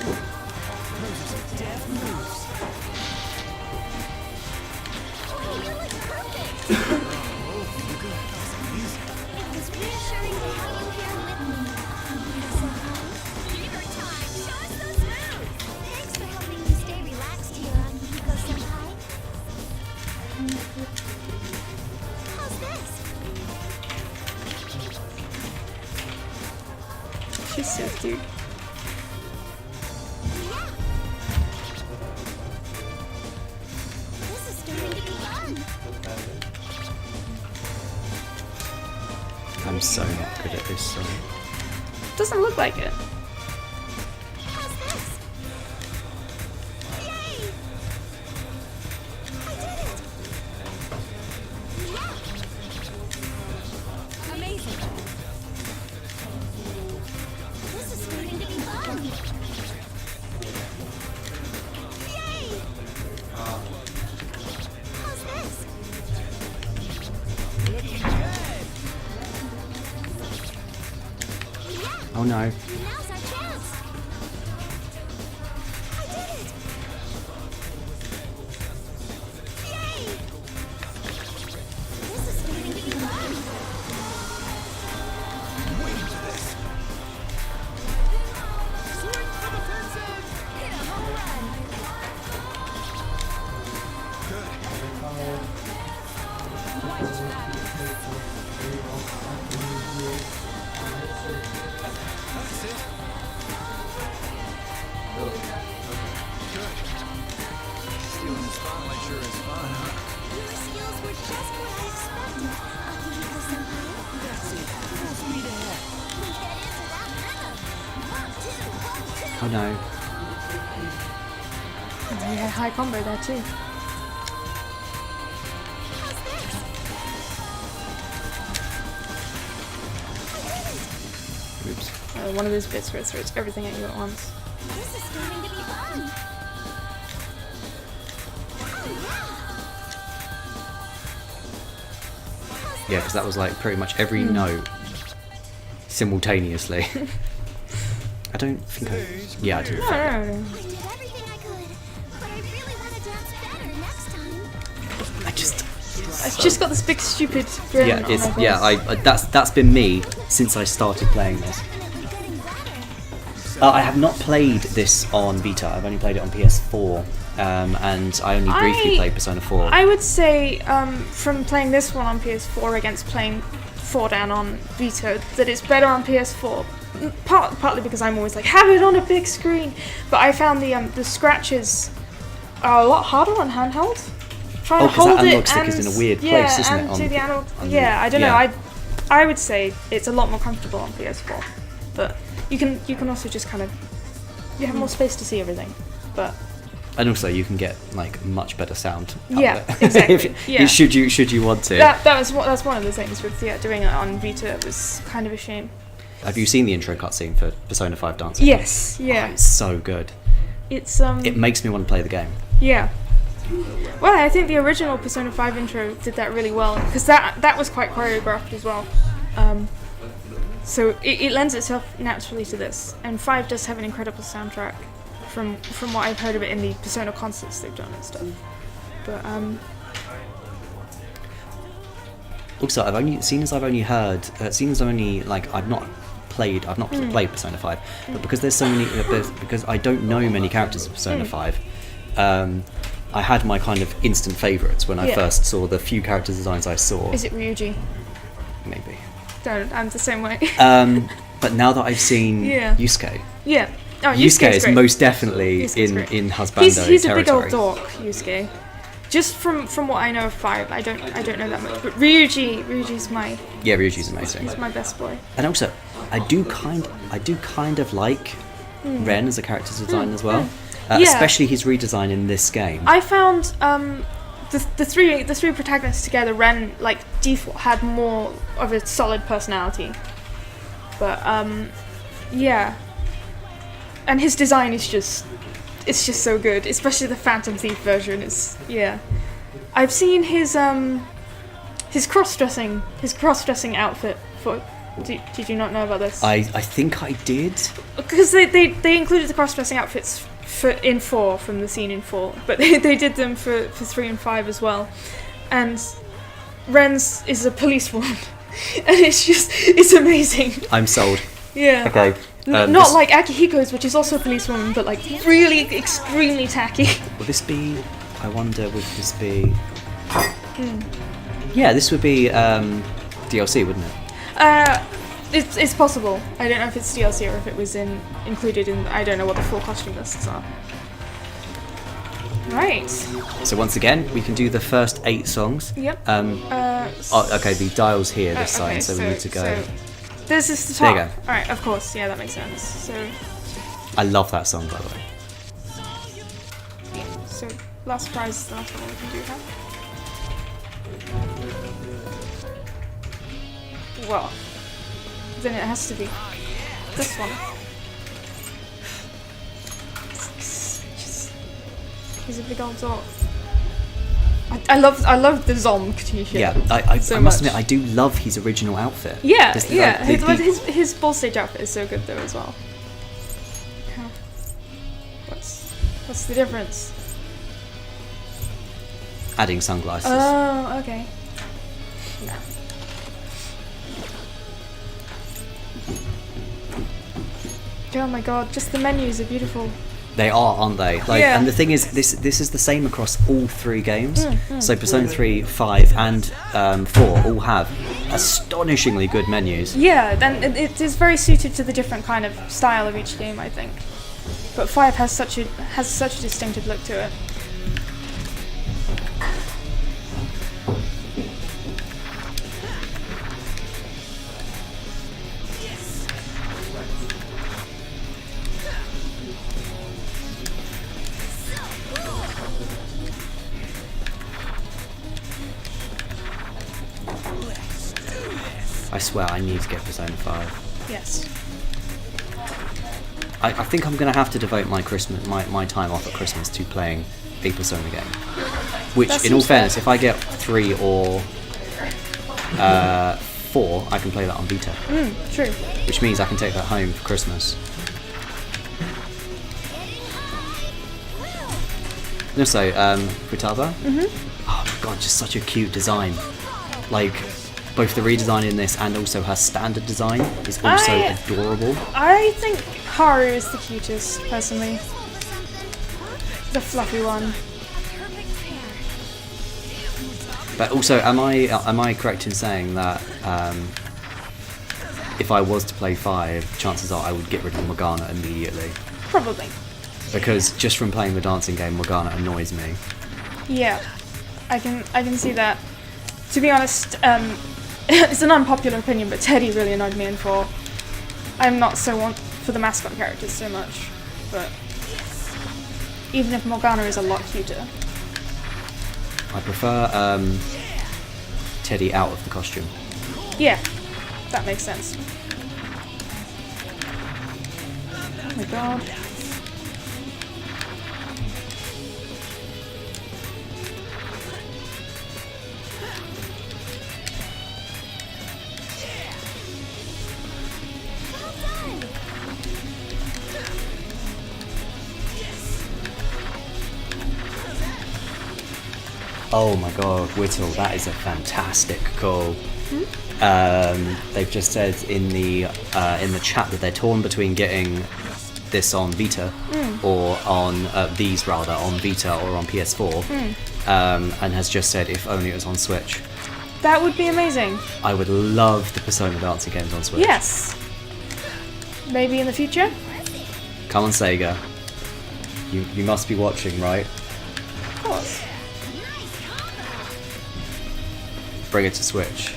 C: It was reassuring to have you here with me. Fever time! Show us those moves! Thanks for helping me stay relaxed here on Hiko Senpai. How's this?
B: She's so cute.
C: Yeah. This is starting to be fun.
A: I'm so not good at this song.
B: Doesn't look like it.
C: How's this? Yay! I did it! Yeah! Amazing! This is starting to be fun! Yay! How's this? Yeah!
A: Oh no.
C: Now's our chance! I did it! Yay! This is starting to be fun! Swing for the fences! Hit a home run!
D: Stealing the spotlight sure is fun, huh?
C: Your skills were just what I expected, Akihiko-senpai.
D: That's it. Full speed ahead.
C: We get into that rhythm! 1, 2, 1, 2!
A: Oh no.
B: Yeah, high combo there too.
C: How's this?
A: Oops.
B: One of those bits where it throws everything at you at once.
C: This is starting to be fun!
A: Yeah, because that was like pretty much every note simultaneously. I don't think I. Yeah, I didn't.
B: No.
C: I did everything I could, but I really want to dance better next time.
A: I just.
B: I've just got this big stupid grin
A: Yeah,
B: on
A: it's
B: my face.
A: yeah. That's been me since I started playing this.
C: Definitely getting better.
A: I have not played this on Vita. I've only played it on PS4, and I only briefly played Persona 4.
B: I would say from playing this one on PS4 against playing 4 down on Vita, that it's better on PS4. Partly because I'm always like, have it on a big screen. But I found the scratches are a lot harder on handheld. Trying
A: Oh,
B: to
A: 'cause that
B: hold
A: analog
B: it
A: stick
B: and,
A: is in a weird
B: yeah,
A: place, isn't it,
B: and
A: on
B: do the
A: the-
B: analog.
A: on the-
B: Yeah, I don't
A: yeah.
B: know. I would say it's a lot more comfortable on PS4, but you can also just kind of you have more space to see everything. But
A: And also, you can get like much better sound. out
B: Yeah,
A: of it.
B: exactly,
A: If-
B: yeah.
A: Should you want to?
B: that's one of the things with doing it on Vita was kind of a shame.
A: Have you seen the intro cutscene for Persona 5 Dancing?
B: Yes, yeah.
A: Oh, it's so good.
B: It's
A: It makes me want to play the game.
B: yeah. Well, I think the original Persona 5 intro did that really well, because that was quite choreographed as well. So it lends itself naturally to this. And 5 does have an incredible soundtrack, from what I've heard of it in the Persona concerts they've done and stuff. But
A: Also, I've only played Persona 5, but because there's so many, because I don't know many characters of Persona 5, I had my kind of instant favourites when I first saw the few character designs I saw.
B: is it Ryuji?
A: Maybe.
B: Don't, I'm the same way.
A: But now that I've seen Yusuke,
B: Yeah. Oh,
A: Yusuke is
B: great.
A: most definitely
B: Yusuke's great.
A: in husbando
B: He's
A: territory.
B: a big old dork, Yusuke. Just from what I know of 5, I don't know that much. But Ryuji's
A: amazing.
B: he's my best boy.
A: And also, I do kind of like Ren as a character design as well, especially his redesign in this game.
B: I found the three protagonists together, Ren like default had more of a solid personality, but yeah, and his design is just so good, especially the Phantom Thief version. I've seen his cross-dressing outfit for. Did you not know about this?
A: I think I did.
B: Because they included the cross-dressing outfits in 4 from the scene in 4, but they did them for 3 and 5 as well. And Ren's is a policewoman, and it's amazing.
A: I'm sold.
B: Yeah.
A: Okay.
B: Not like Akihiko's, which is also a policewoman, but like really extremely tacky.
A: Will this be? I wonder. Would this be? Yeah, this would be DLC, wouldn't it?
B: It's possible. I don't know if it's DLC or if it was included in. I don't know what the full costume lists are. Right.
A: So once again, we can do the first 8 songs.
B: Yep.
A: Okay, the dial's here this side,
B: okay,
A: so we need to go.
B: So this is the top.
A: There you go.
B: All right, of course. Yeah, that makes sense. So
A: I love that song, by the way.
B: yeah. So last prize is the last one we can do now. Well, then it has to be this one. He's a big old dog. I love the Zomk t-shirt.
A: Yeah, I
B: so
A: must
B: much.
A: admit, I do love his original outfit.
B: Yeah,
A: This-
B: yeah.
A: like,
B: His ball stage outfit is so good though as well. What's the difference?
A: adding sunglasses.
B: Oh, okay. No. Oh my god, just the menus are beautiful.
A: They are, aren't they? Like,
B: Yeah.
A: and the thing is, this is the same across all 3 games. So Persona 3, 5, and 4 all have astonishingly good menus.
B: Yeah, then it is very suited to the different kind of style of each game, I think. But 5 has such a distinctive look to it.
A: I swear, I need to get Persona 5.
B: Yes.
A: I think I'm going to have to devote my time off at Christmas to playing a Persona game. Which,
B: That
A: in all
B: seems
A: fairness,
B: fair.
A: if I get 3 or 4, I can play that on Vita.
B: True.
A: Which means I can take that home for Christmas. And also, Futaba. Oh my god, just such a cute design. Like, both the redesign in this and also her standard design is also adorable.
B: I think Haru is the cutest, personally. The fluffy one.
A: But also, am I correct in saying that if I was to play 5, chances are I would get rid of Morgana immediately?
B: Probably.
A: Because just from playing the dancing game, Morgana annoys me.
B: Yeah. I can see that. To be honest, it's an unpopular opinion, but Teddy really annoyed me in 4. I'm not so one for the mascot characters so much, but even if Morgana is a lot cuter.
A: I prefer Teddy out of the costume.
B: Yeah, that makes sense. Oh my god.
A: Oh my god, Whittle, that is a fantastic call. They've just said in the chat that they're torn between getting this on Vita or on these rather on Vita or on PS4, and has just said if only it was on Switch.
B: That would be amazing.
A: I would love the Persona dancing games on Switch.
B: Yes. Maybe in the future.
A: Come on, Sega. You must be watching, right?
B: Of course.
A: Bring it to Switch.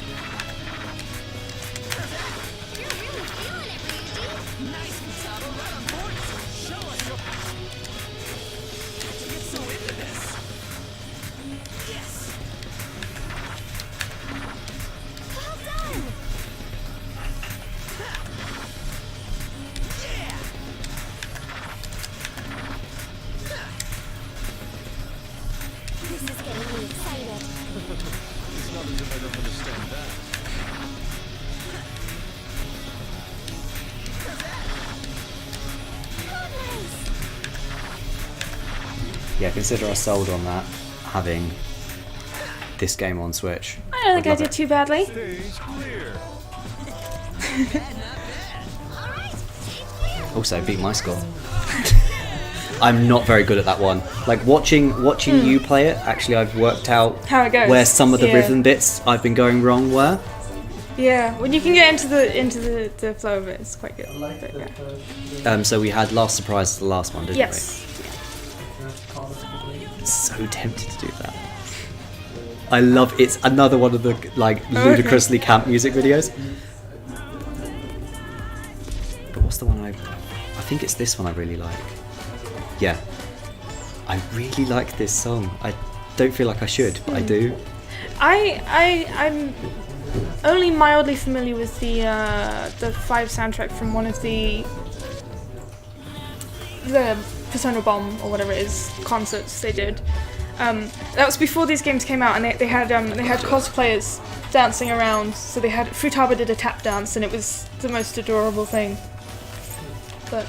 C: This is getting me excited.
A: Yeah, consider us sold on that, having this game on Switch.
B: I don't think I
A: Love
B: did
A: it.
B: too badly.
A: Also, beat my score. I'm not very good at that one. Like watching you play it, actually I've worked out
B: How it goes.
A: where some of the
B: Yeah.
A: rhythm bits I've been going wrong were.
B: Yeah, when you can get into the flow of it, it's quite good.
E: I like
B: But
E: the
B: yeah.
E: first
A: So we had Last Surprise as the last one, didn't
B: Yes.
A: we? So tempted to do that. I love it's another one of the like ludicrously camp music videos. But what's the one I think it's this one I really like. Yeah. I really like this song. I don't feel like I should, but I do.
B: I'm only mildly familiar with the 5 soundtrack from one of the Persona Bomb or whatever it is concerts they did. That was before these games came out, and they had cosplayers dancing around. So they had Futaba did a tap dance, and it was the most adorable thing. But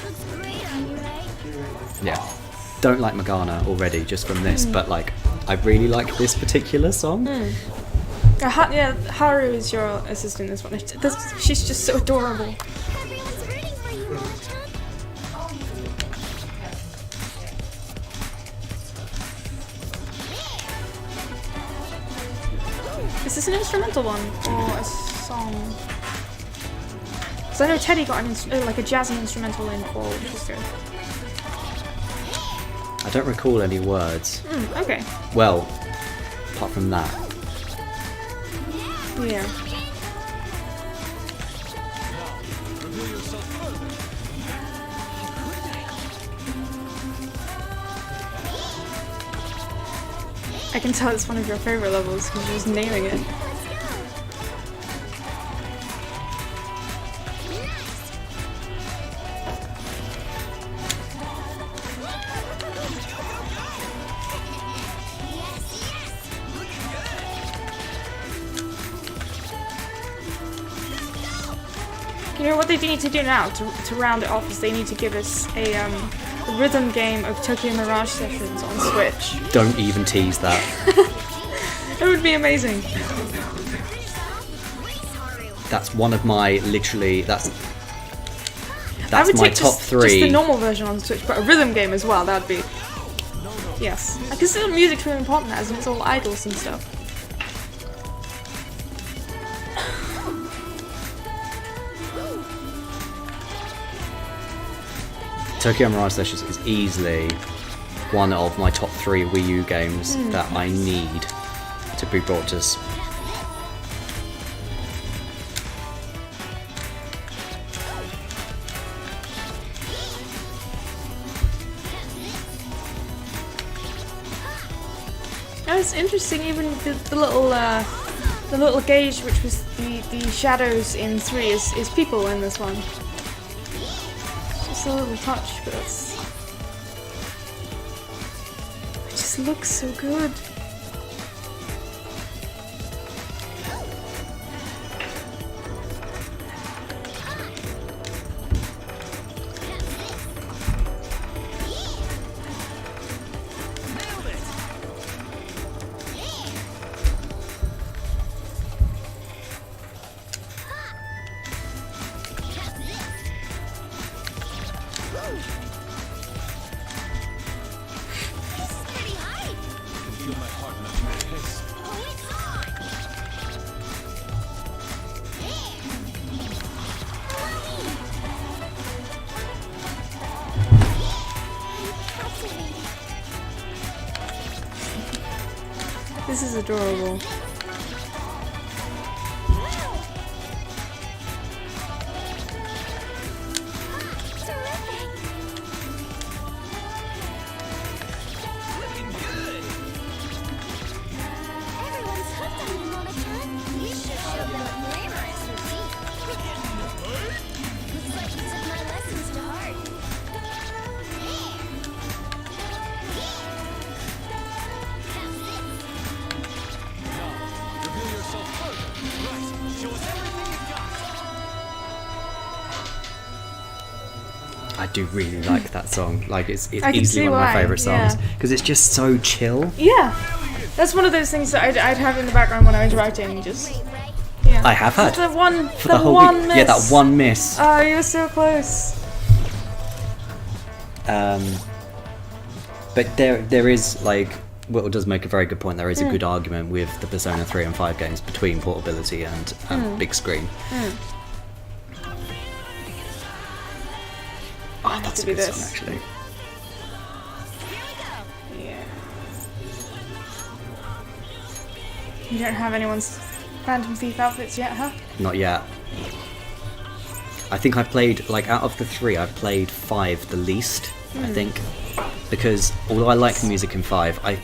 C: Looks great on you, right?
A: Yeah. Don't like Morgana already just from this, but like I really like this particular song.
B: Haru is your assistant in this one. She's just so adorable.
C: Everyone's rooting for you, Mom-chan.
B: Is this an instrumental one or a song? Because I know Teddy got like a jazzy instrumental in 4, which was good.
A: I don't recall any words.
B: Okay.
A: Well, apart from that.
B: Yeah. I can tell it's one of your favorite levels because you're just nailing it. You know what they need to do now to round it off is they need to give us a rhythm game of Tokyo Mirage Sessions on Switch.
A: Don't even tease that.
B: It would be amazing.
A: That's one of my literally that's
B: I would
A: my
B: take
A: top
B: just
A: 3.
B: the normal version on Switch, but a rhythm game as well. That'd be yes. I consider music's really important as it's all idols and stuff.
A: Tokyo Mirage Sessions is easily one of my top 3 Wii U games that I need to be brought to
B: Oh, it's interesting. Even the little gauge, which was the shadows in 3, is people in this one. Just a little touch, but it just looks so good.
C: Pretty high.
D: Feel my heart melting in haste.
C: Oh, it's on.
B: This is adorable.
C: Everyone's hooked on you, Monica. You should show them a glamorous routine. Looks like you took my lessons to heart.
D: Reveal yourself further. Right. Show us everything you got.
A: I do really like that song. Like it's
B: I can
A: easily
B: see
A: one of my
B: why,
A: favourite songs
B: yeah.
A: because it's just so chill.
B: Yeah, that's one of those things that I'd have in the background when I was writing. Just
C: Wait, right?
B: yeah.
A: I have had
B: The one,
A: for
B: the
A: the whole
B: one
A: week.
B: miss.
A: Yeah, that one miss.
B: Oh, you were so close.
A: But there is like Will does make a very good point. There is a good argument with the Persona 3 and 5 games between portability and big screen. Oh, that's a
B: do
A: good
B: this.
A: song actually.
B: Yeah. You don't have anyone's Phantom Thief outfits yet, huh?
A: Not yet. I think I've played, like, out of the 3, I've played 5 the least, I think. Because, although I like the music in 5, I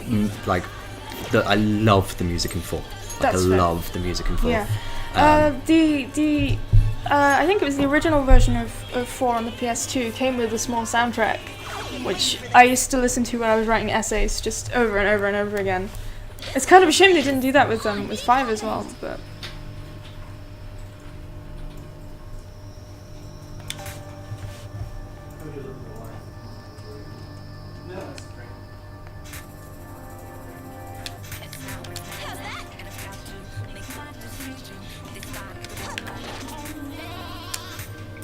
A: love the music in 4. Like,
B: That's
A: I
B: fair.
A: love the music in 4.
B: Yeah.
A: Um,
B: I think it was the original version of 4 on the PS2 came with a small soundtrack, which I used to listen to when I was writing essays, just over and over and over again. It's kind of a shame they didn't do that with 5 as well, but.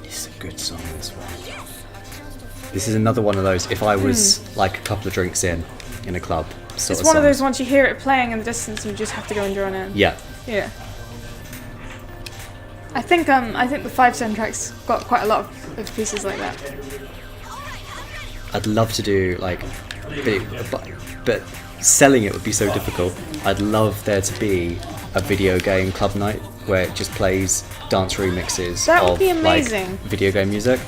A: It's a good song, this one. This is another one of those, if I was, like, a couple of drinks in a club, sort
B: It's
A: of
B: one of those
A: songs.
B: ones you hear it playing in the distance and you just have to go and join in.
A: Yeah.
B: Yeah. I think the 5 soundtracks got quite a lot of pieces like that.
A: I'd love to do, like, but selling it would be so difficult. I'd love there to be a video game club night where it just plays dance remixes
B: That would
A: of
B: be amazing.
A: like video game music.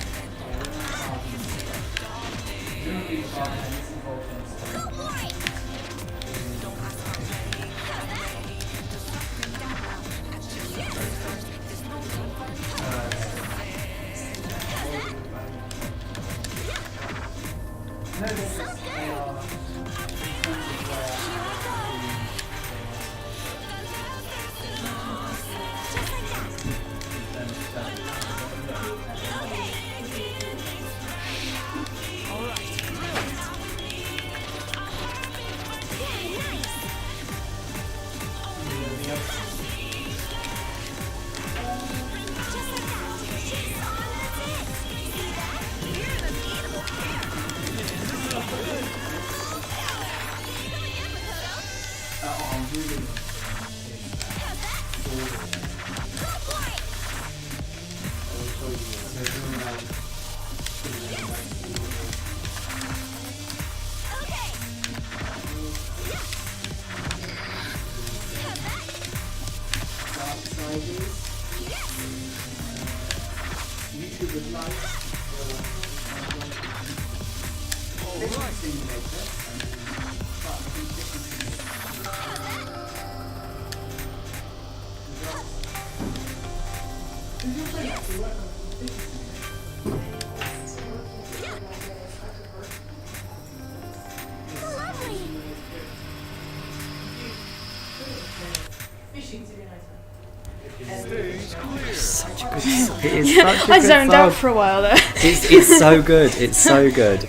A: Such a good song. It is such a
B: I
A: good
B: zoned
A: song.
B: out for a while there.
A: It's so good. It's so good.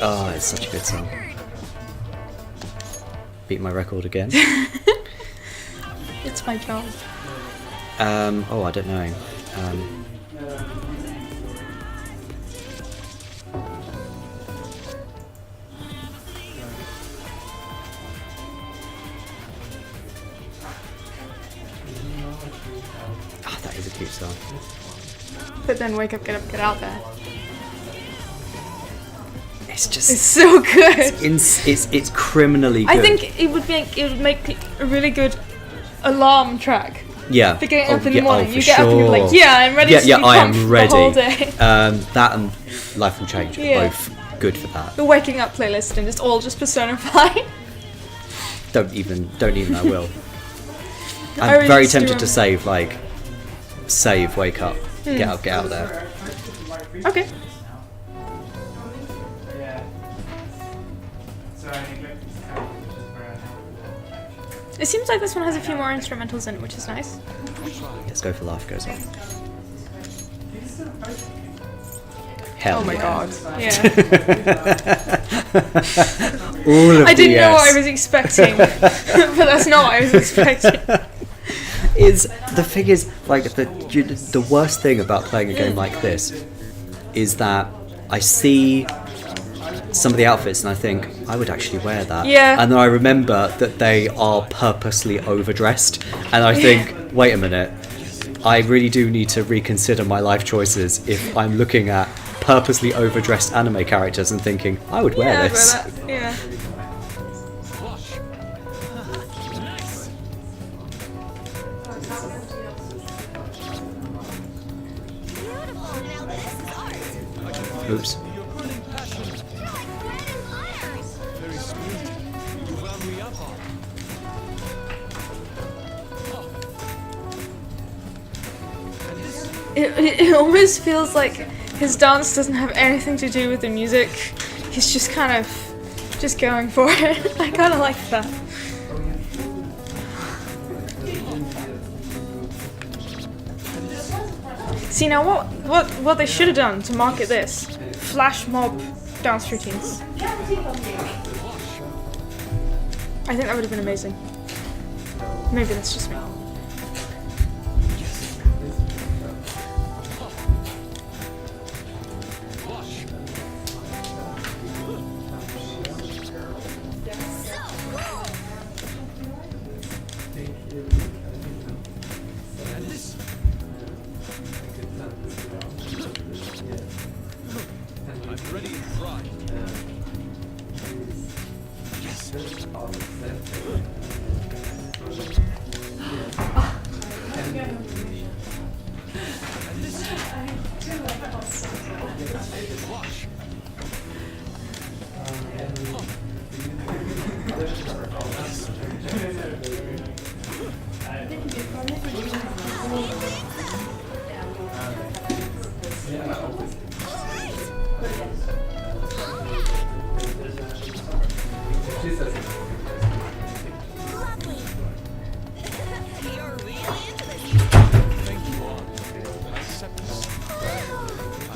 A: Oh, it's such a good song. Beat my record again.
B: It's my job.
A: Oh, I don't know.
B: then wake up, get out there.
A: It's just
B: It's so good.
A: it's criminally good.
B: I think it would make a really good alarm track.
A: yeah.
B: For getting up in the
A: yeah,
B: morning,
A: for
B: you get up and you're like,
A: sure.
B: yeah, I'm ready to
A: Yeah,
B: be
A: I
B: pumped
A: am
B: for
A: ready.
B: the whole day.
A: That and Life Will Change are
B: Yeah.
A: both good for that.
B: The waking up playlist and just all just Persona 5.
A: Don't even I will.
B: I
A: I'm
B: really
A: very
B: just do
A: tempted to
B: remember-
A: save, wake up, get up, get out there.
B: Okay.
E: Yeah. So I neglected to tell you, which is where I have
B: It seems like this one has a few more instrumentals in it, which is nice.
A: Let's go for Life Goes On. Hell
B: Oh my
A: yeah.
B: god. Yeah.
A: All of
B: I didn't know what I
A: yes.
B: was expecting, but that's not what I was expecting.
A: Is the thing is like the worst thing about playing a game like this is that I see some of the outfits and I think I would actually wear that.
B: Yeah.
A: And then I remember that they are purposely overdressed, and I think, wait a minute, I really do need to reconsider my life choices if I'm looking at purposely overdressed anime characters and thinking I would wear
B: Yeah, I'd
A: this.
B: wear that. Yeah.
C: Beautiful. Now this is art.
A: Oops.
C: You're like bread and butter.
B: It almost feels like his dance doesn't have anything to do with the music. He's just kind of just going for it. I kind of like that. See now, what they should have done to market this: flash mob dance routines. I think that would have been amazing. Maybe that's just me.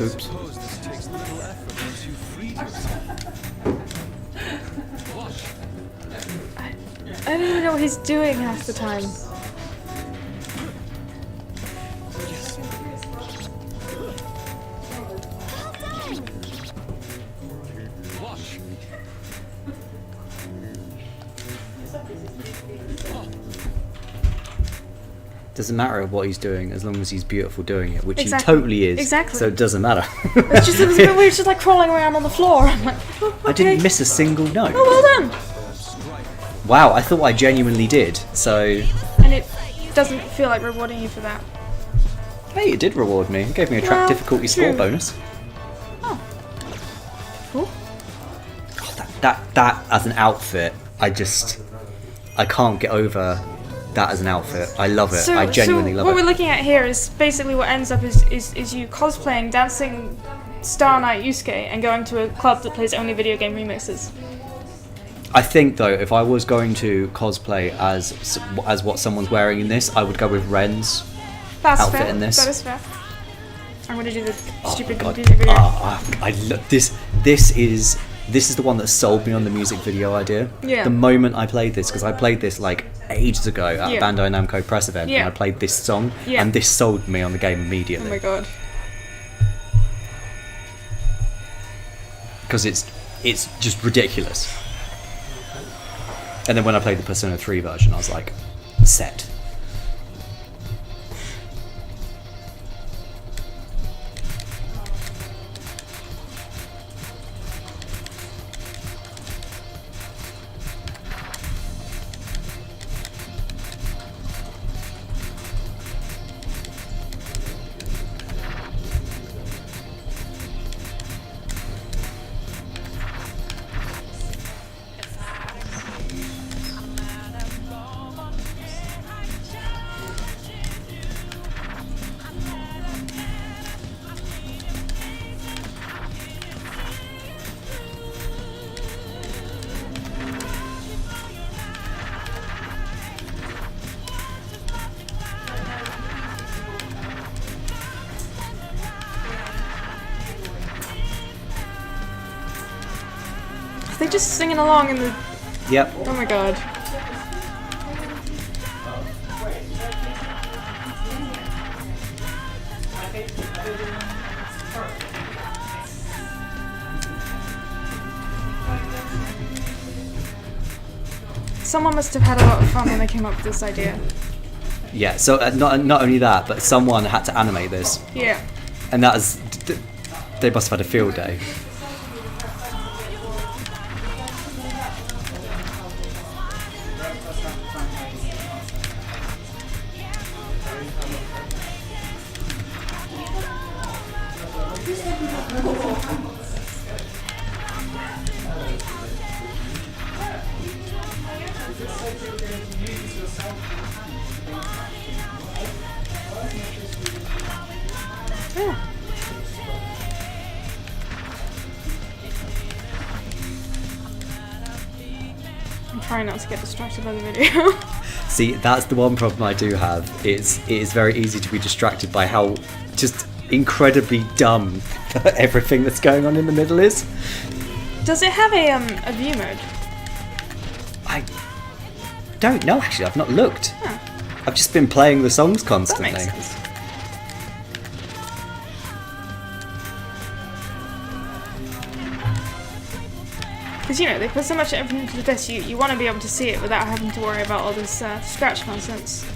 A: Oops.
B: I don't even know what he's doing half the time.
A: Doesn't matter what he's doing as long as he's beautiful doing it, which
B: Exactly.
A: he totally is.
B: Exactly.
A: So it doesn't matter.
B: It's just a bit weird, just like crawling around on the floor. I'm like, oh, okay.
A: I didn't miss a single note.
B: Oh, well done.
A: Wow, I thought I genuinely did. So,
B: And it doesn't feel like rewarding you for that.
A: hey, it did reward me. It gave me a track
B: Well,
A: difficulty score
B: true.
A: bonus.
B: Oh. Cool.
A: Oh, that as an outfit, I can't get over that as an outfit. I love it. I genuinely love
B: what
A: it.
B: we're looking at here is basically what ends up is you cosplaying, dancing Starlight Yusuke, and going to a club that plays only video game remixes.
A: I think though, if I was going to cosplay as what someone's wearing in this, I would go with Ren's
B: That's
A: outfit
B: fair.
A: in this.
B: That is fair. I'm gonna do the stupid
A: God.
B: music video.
A: I love this. This is the one that sold me on the music video idea.
B: Yeah.
A: The moment I played this, because I played this like ages ago at
B: Yeah.
A: a Bandai Namco press event,
B: Yeah.
A: and I played this song,
B: Yeah.
A: and this sold me on the game
B: Oh
A: immediately.
B: my god.
A: Because it's just ridiculous. And then when I played the Persona 3 version, I was like, set.
B: They're just singing along in the.
A: Yep.
B: Oh my god. Someone must have had a lot of fun when they came up with this idea.
A: Yeah. So not only that, but someone had to animate this,
B: Yeah.
A: and that is they must have had a field day.
B: Yeah. I'm trying not to get distracted by the video.
A: See, that's the one problem I do have. It is very easy to be distracted by how just incredibly dumb everything that's going on in the middle is.
B: Does it have a view mode?
A: I don't know, actually. I've not looked.
B: Huh.
A: I've just been playing the songs
B: That
A: constantly.
B: makes sense. Because, you know, they put so much effort into this, you want to be able to see it without having to worry about all this scratch nonsense.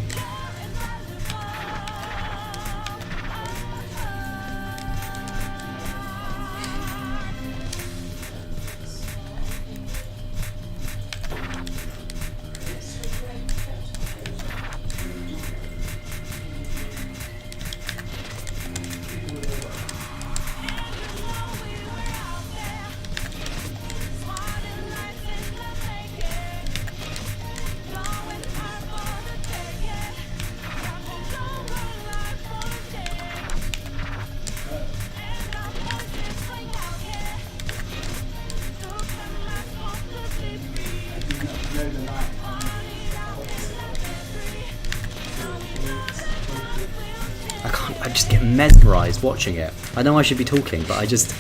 A: I just get mesmerised watching it. I know I should be talking, but I just...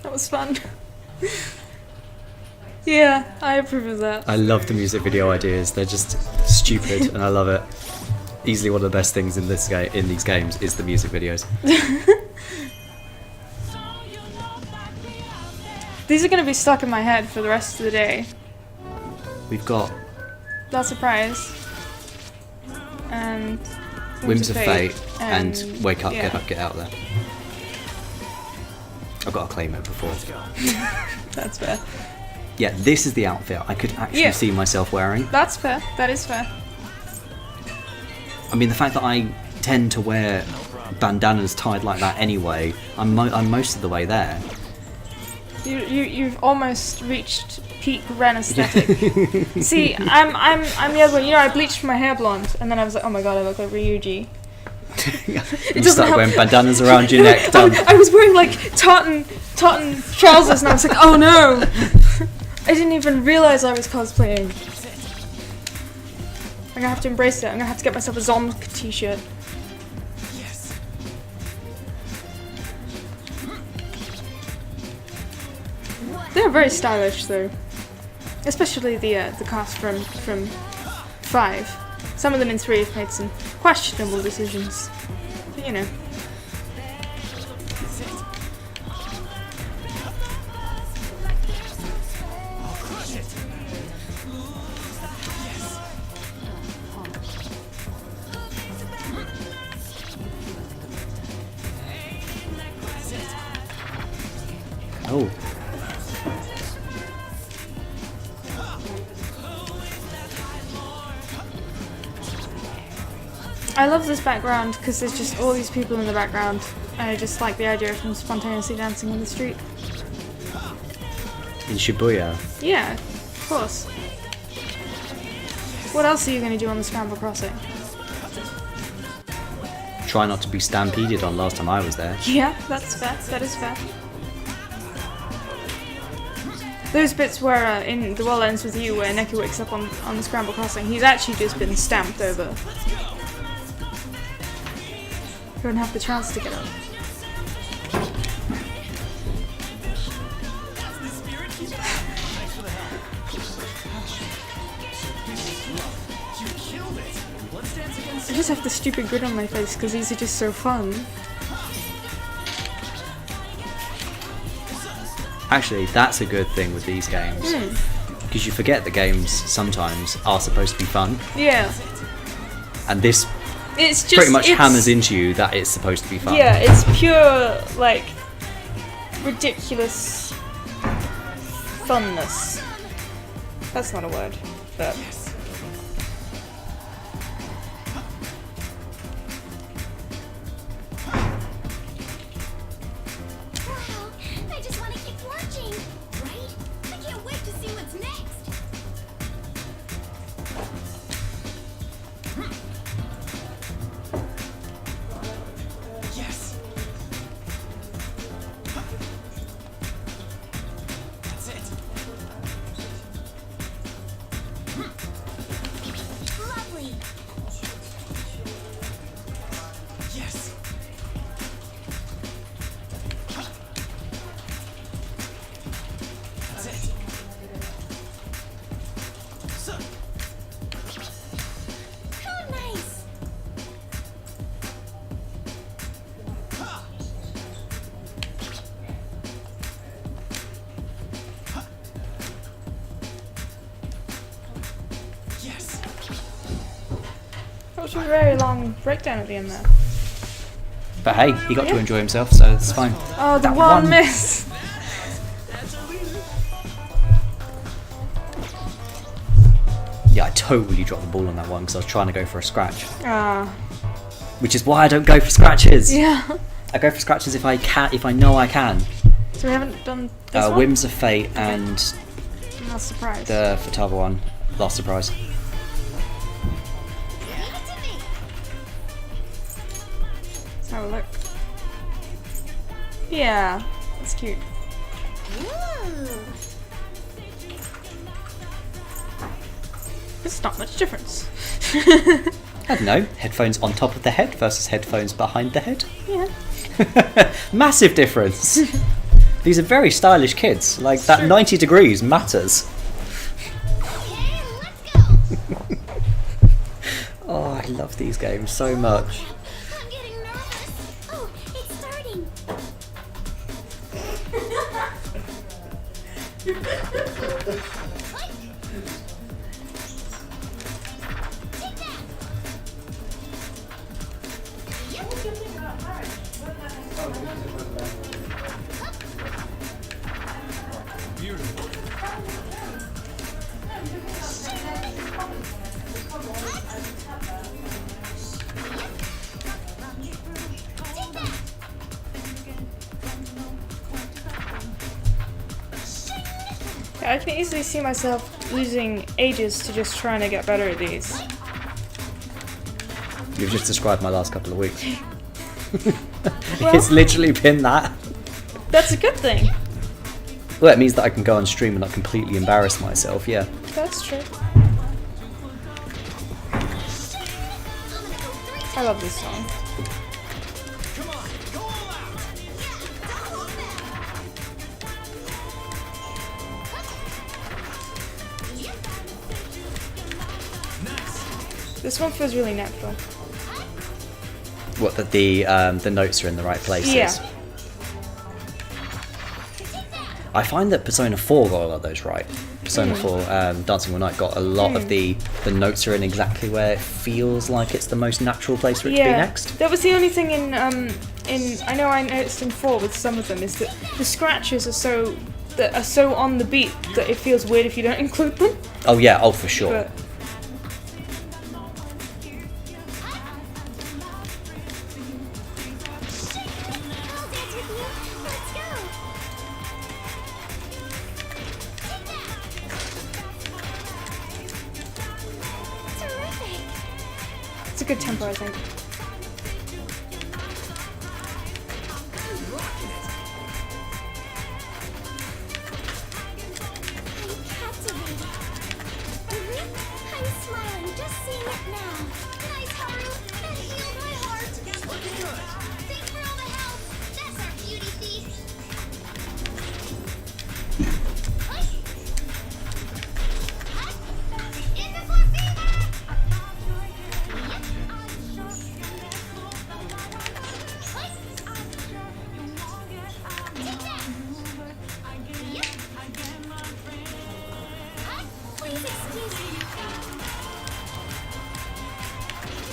B: That was fun. Yeah, I approve of that.
A: I love the music video ideas. They're just stupid, and I love it. Easily one of the best things in this in these games is the music videos.
B: These are going to be stuck in my head for the rest of the day.
A: We've got
B: That surprise. And
A: Whims of Fate and Wake Up,
B: yeah.
A: Get Up, Get Out There. I've got to claim it before.
B: That's fair.
A: Yeah, this is the outfit I could actually see myself wearing.
B: That's fair. That is fair.
A: I mean, the fact that I tend to wear bandanas tied like that anyway, I'm most of the way there.
B: You've almost reached peak Ren aesthetic. See, I'm the other one. You know, I bleached my hair blonde, and then I was like, oh my god, I look like Ryuji.
A: You start wearing bandanas around your neck.
B: I was wearing like tartan trousers, and I was like, oh no! I didn't even realize I was cosplaying. I'm gonna have to embrace it. I'm gonna have to get myself a Zomk t-shirt. They're very stylish, though, especially the cast from 5. Some of them in 3 have made some questionable decisions, but you know.
A: Oh.
B: I love this background because there's just all these people in the background, and I just like the idea of them spontaneously dancing on the street.
A: In Shibuya.
B: Yeah, of course. What else are you going to do on the Scramble Crossing?
A: Try not to be stampeded on last time I was there.
B: Yeah, that's fair. That is fair. those bits where in The World Ends With You, where Neki wakes up on the Scramble Crossing, he's actually just been stamped over. Don't have the chance to get up. I just have the stupid grin on my face because these are just so fun.
A: Actually, that's a good thing with these games. Because you forget the games sometimes are supposed to be fun.
B: Yeah.
A: And this
B: It's just
A: pretty much hammers into you that it's supposed to be fun.
B: Yeah, it's pure, like, ridiculous funness. That's not a word, but...
C: Wow, I just want to keep watching, right? I can't wait to see what's next.
D: Yes. That's it.
C: Lovely.
D: Yes. That's it. So,
C: Oh, nice.
D: yes.
B: That was a very long breakdown at the end there.
A: But hey, he got to enjoy himself, so it's fine.
B: Oh, the
A: That
B: one
A: one-
B: miss!
A: Yeah, I totally dropped the ball on that one because I was trying to go for a scratch.
B: Ah,
A: Which is why I don't go for scratches.
B: yeah.
A: I go for scratches if I can, if I know I can.
B: So we haven't done this one?
A: Whims of Fate and
B: I'm not surprised.
A: the Futaba one. Last surprise.
C: Leave it to me.
B: Let's have a look. Yeah, that's cute.
C: Ooh.
B: It's not much difference.
A: I don't know. Headphones on top of the head versus headphones behind the head.
B: Yeah.
A: Massive difference. These are very stylish kids. Like that 90 degrees matters.
C: Okay, let's go.
A: Oh, I love these games so much.
C: I'm getting nervous. Oh, it's starting. Take that.
D: Beautiful.
C: Take that.
B: I can easily see myself losing ages to just trying to get better at these.
A: You've just described my last couple of weeks.
B: Well-
A: It's literally been that.
B: That's a good thing.
A: Well, it means that I can go on stream and not completely embarrass myself, yeah.
B: That's true. I love this song.
D: Come on, go all out.
B: This one feels really natural.
A: What, that the notes are in the right places.
B: Yeah.
A: I find that Persona 4 got a lot of those right. Persona 4, Dancing All Night got a lot of the notes are in exactly where it feels like it's the most natural place for it to be
B: Yeah,
A: next.
B: that was the only thing in I know I noticed in 4 with some of them is that the scratches are so on the beat that it feels weird if you don't include them.
A: Oh yeah, oh for sure.
B: But
C: I'll dance with you. Let's go. Terrific.
B: it's a good tempo, I think.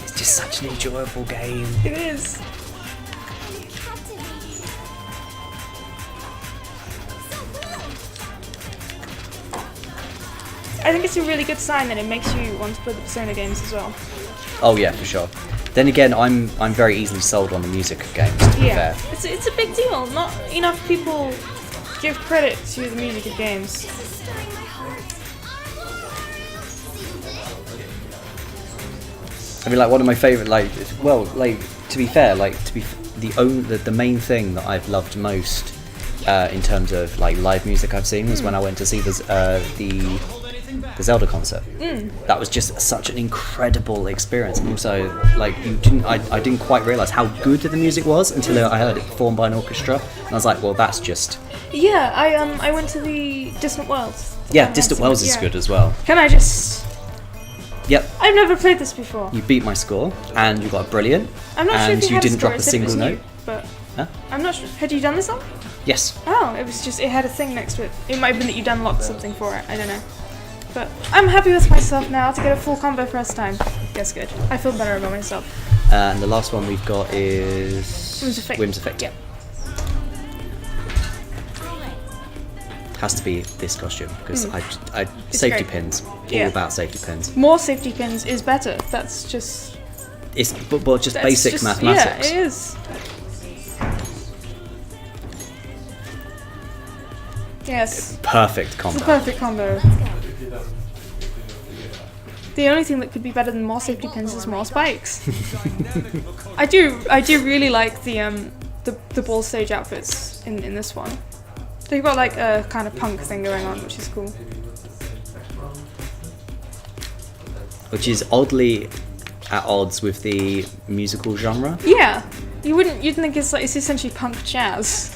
A: It's just such an enjoyable game.
B: It is. I think it's a really good sign that it makes you want to play the Persona games as well.
A: Oh yeah, for sure. Then again, I'm very easily sold on the music of games, to be fair.
B: It's a big deal. Not enough people give credit to the music of games.
A: I mean, like, one of my favorite, like, well, like, to be fair, like, the main thing that I've loved most in terms of like live music I've seen was when I went to see the Zelda concert. That was just such an incredible experience, and also like I didn't quite realise how good the music was until I heard it performed by an orchestra, and I was like, well, that's just
B: Yeah, I went to the Distant Worlds.
A: yeah. Distant Wells is good as well.
B: Can I just?
A: Yep.
B: I've never played this before.
A: You beat my score, and you got a brilliant.
B: I'm not sure
A: and
B: if you had
A: didn't
B: a score.
A: drop
B: It
A: a
B: said it
A: single
B: was
A: note.
B: new, but
A: Huh?
B: I'm not sure. Had you done this song?
A: Yes.
B: Oh, it was just, it had a thing next to it. It might have been that you'd unlocked something for it, I don't know. But I'm happy with myself now to get a full combo first time. That's good. I feel better about myself.
A: And the last one we've got is
B: Whims of Fate.
A: Whims of Fate.
B: Yep.
A: Has to be this costume because I safety
B: great.
A: pins. All
B: Yeah.
A: about safety pins.
B: More safety pins is better. That's just...
A: It's but just
B: that's
A: basic
B: just,
A: mathematics.
B: Yeah, it is. Yes.
A: Perfect
B: It's a
A: combo.
B: perfect combo. The only thing that could be better than more safety pins is more spikes. I do really like the ball stage outfits in this one. They've got like a kind of punk thing going on, which is cool.
A: Which is oddly at odds with the musical genre.
B: Yeah, you'd think it's essentially punk jazz,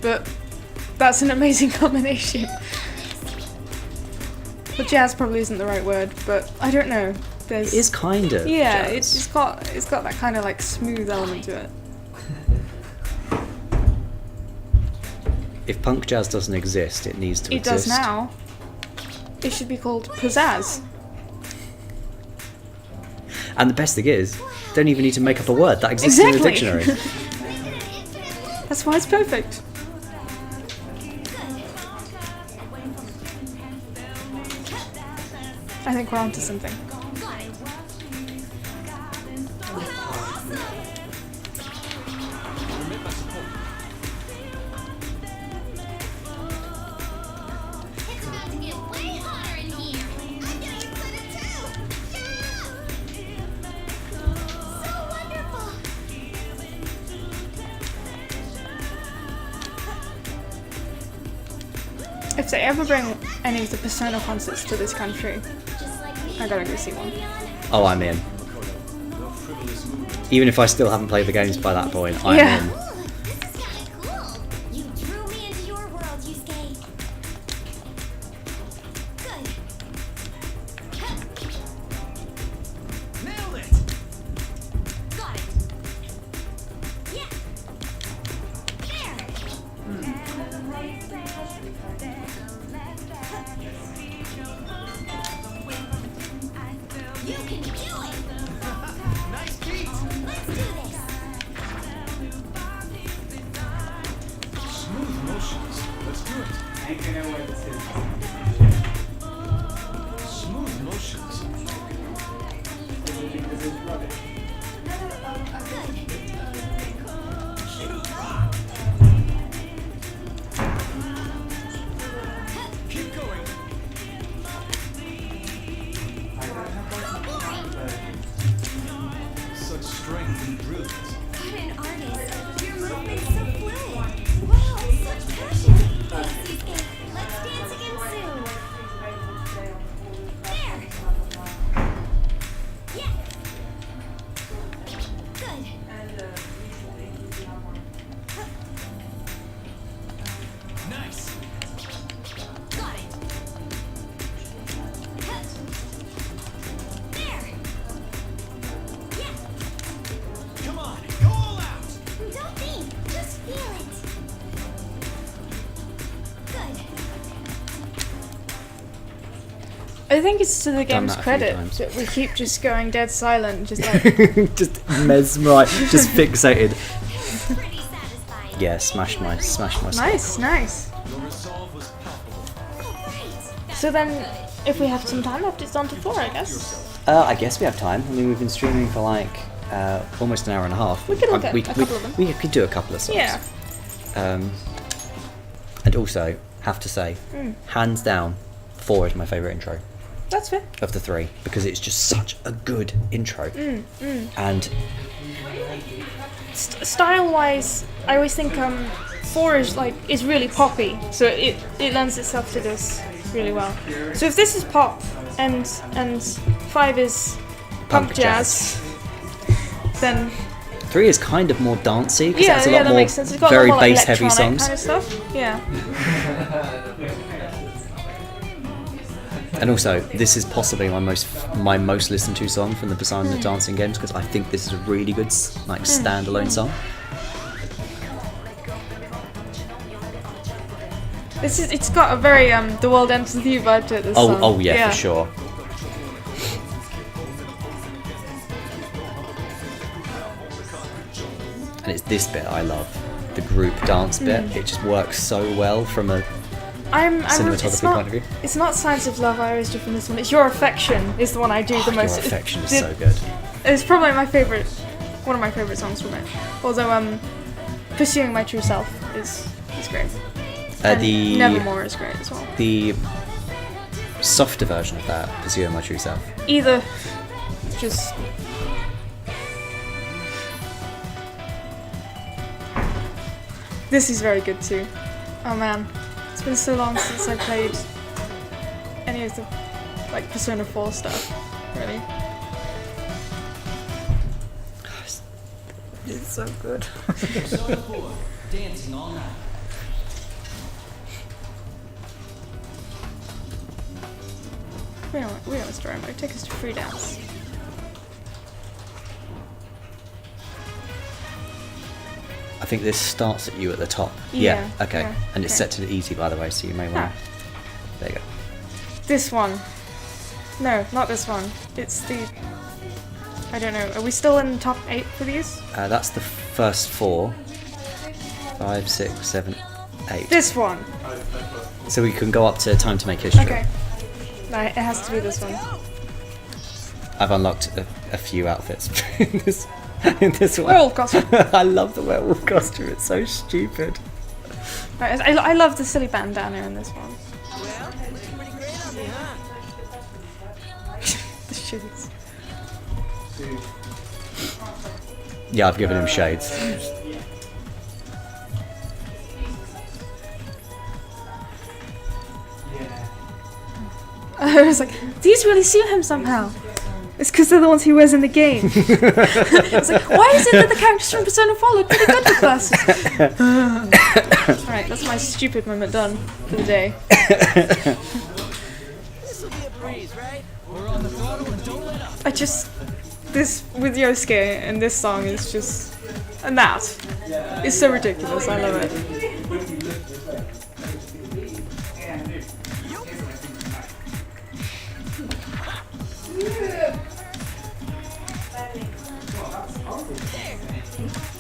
B: but that's an amazing combination. But jazz probably isn't the right word, but I don't know.
A: It is kind of.
B: Yeah,
A: jazz.
B: it's got that kind of like smooth element to it.
A: If punk jazz doesn't exist, it needs to
B: It
A: exist.
B: does now. It should be called pizzazz.
A: And the best thing is, don't even need to make up a word that exists in the
B: Exactly.
A: dictionary.
B: That's why it's perfect. I think we're onto something.
C: It's about to get way hotter in here. I'm getting excited too. Yeah. So wonderful.
B: If they ever bring any of the Persona concerts to this country,
C: Just like me.
B: I gotta go see one.
A: Oh, I'm in. Even if I still haven't played the games by that point, I'm
B: Yeah.
A: in.
C: Ooh, this is kind of cool. You drew me into your world, Yusuke. Good.
D: Nailed it!
C: Got it. Yeah. There. You can do it.
D: Nice beat!
C: Let's do this.
D: Smooth motions. Let's do it.
E: Ain't gonna know where this is.
D: Smooth motions.
E: This is rubbish.
D: Keep going. Such strength and brilliance.
C: What an artist. Your movement's so fluid. Wow, such passion. Thanks, Yusuke. Let's dance again soon. There. Yeah.
B: I think it's to the
A: Done
B: game's
A: that a few
B: credit
A: times.
B: that we keep just going dead silent, just like
A: Just mesmerised, just fixated.
C: Pretty satisfying.
A: Yeah, smashed my stuff.
B: nice. So then, if we have some time left, it's on to 4, I guess.
A: I guess we have time. I mean, we've been streaming for like almost an hour and a half.
B: We could look at a couple of them.
A: We could do a couple of songs.
B: Yeah.
A: And also, have to say, hands down, 4 is my favourite intro
B: That's fair.
A: of the 3 because it's just such a good intro. And
B: Style-wise, I always think 4 is really poppy, so it lends itself to this really well. So if this is pop and 5 is punk jazz, then
A: 3 is kind of more dancey because it has a lot
B: that
A: more
B: makes sense. It's got
A: very
B: a lot more like
A: bass-heavy
B: electronic
A: songs.
B: kind of stuff. Yeah.
A: And also, this is possibly my most listened to song from the Persona dancing games because I think this is a really good standalone song.
B: It's got a very The World Ends With You vibe to it, this song.
A: Oh yeah, for sure. And it's this bit I love, the group dance bit. It just works so well from a cinematography point of view.
B: It's not Signs of Love I always do from this one. It's Your Affection is the one I do the most.
A: Your Affection is so good.
B: It's probably one of my favourite songs from it. Although Pursuing My True Self is great. And Nevermore is great as well.
A: The softer version of that, Pursuing My True Self.
B: Either, just. This is very good too. Oh man, it's been so long since I played any of the Persona 4 stuff. Really.
A: It's so good.
D: Dancing all night.
B: We don't story mode. Take us to free dance.
A: I think this starts at you at the top.
B: Yeah,
A: Okay.
B: yeah,
A: And it's
B: okay.
A: set to the easy, by the way, so you may want to. There you go.
B: This one. No, not this one. It's the. I don't know. Are we still in top 8 for these?
A: That's the first 4. 5, 6, 7, 8.
B: This one.
A: So we can go up to Time to Make History.
B: Okay. No, it has to be this one.
A: I've unlocked a few outfits in this one.
B: Werewolf costume.
A: I love the werewolf costume. It's so stupid.
B: Right, I love the silly bandana in this one. The shoes.
A: Yeah, I've given him shades.
B: I was like, these really suit him somehow. It's because they're the ones he wears in the game. It's like, why is it that the characters from Persona 4 look pretty good with glasses? Alright, that's my stupid moment done for the day.
D: This'll be a breeze, right? We're on the throttle and don't let up.
B: This with Yosuke and this song is just, and that is so ridiculous. I love it.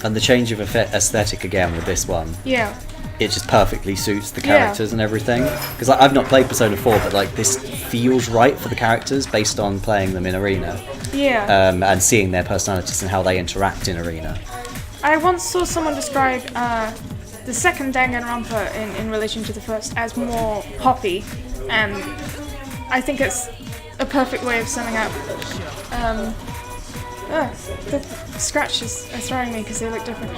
A: And the change of aesthetic again with this one,
B: Yeah.
A: it just perfectly suits the characters and everything. Because I've not played Persona 4, but this feels right for the characters based on playing them in Arena.
B: Yeah.
A: And seeing their personalities and how they interact in Arena.
B: I once saw someone describe the second Danganronpa in relation to the first as more poppy, and I think it's a perfect way of summing up. The scratches are throwing me because they look different.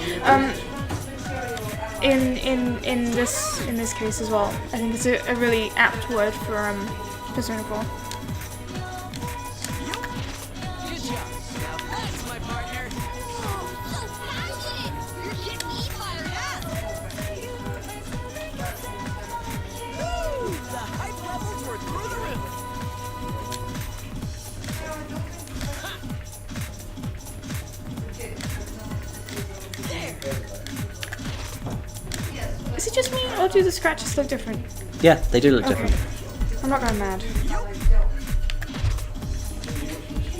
B: In this case as well, I think it's a really apt word for Persona 4.
D: Good job. Now that's my partner.
C: You're getting me fired up.
D: Woo! The hype levels were through the roof.
B: Is it just me, or do the scratches look different?
A: Yeah, they do look
B: Okay.
A: different.
B: I'm not going mad.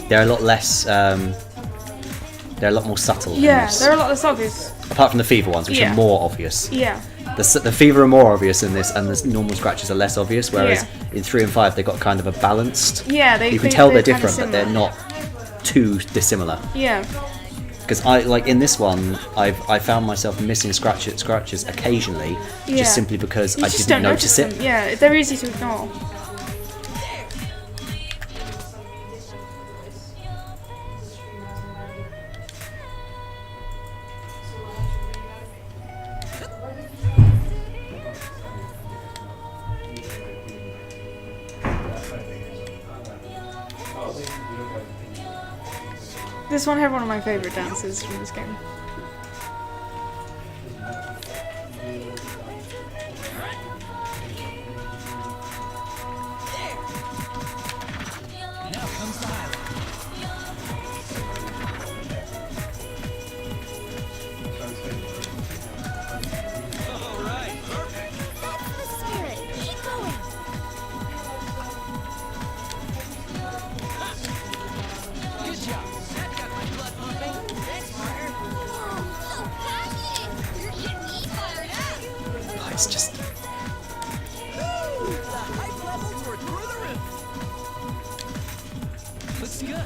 A: they're a lot less. They're a lot more subtle. in
B: Yeah,
A: this.
B: they're a lot less obvious.
A: Apart from the fever ones, which
B: Yeah.
A: are more obvious.
B: Yeah.
A: The fever are more obvious in this, and the normal scratches are less obvious. Whereas
B: Yeah.
A: in 3 and 5, they got kind of a balanced.
B: Yeah,
A: You can tell they're
B: kinda
A: different, but they're
B: similar.
A: not too dissimilar.
B: Yeah.
A: Because I like in this one, I found myself missing scratches occasionally,
B: Yeah.
A: just simply because
B: You
A: I
B: just
A: didn't
B: don't
A: notice it.
B: them. Yeah, they're easy to ignore. This one had one of my favorite dances from this game.
C: That's the spirit. Keep going. So passionate. You're getting me fired up.
A: Oh, it's just
D: Looks good.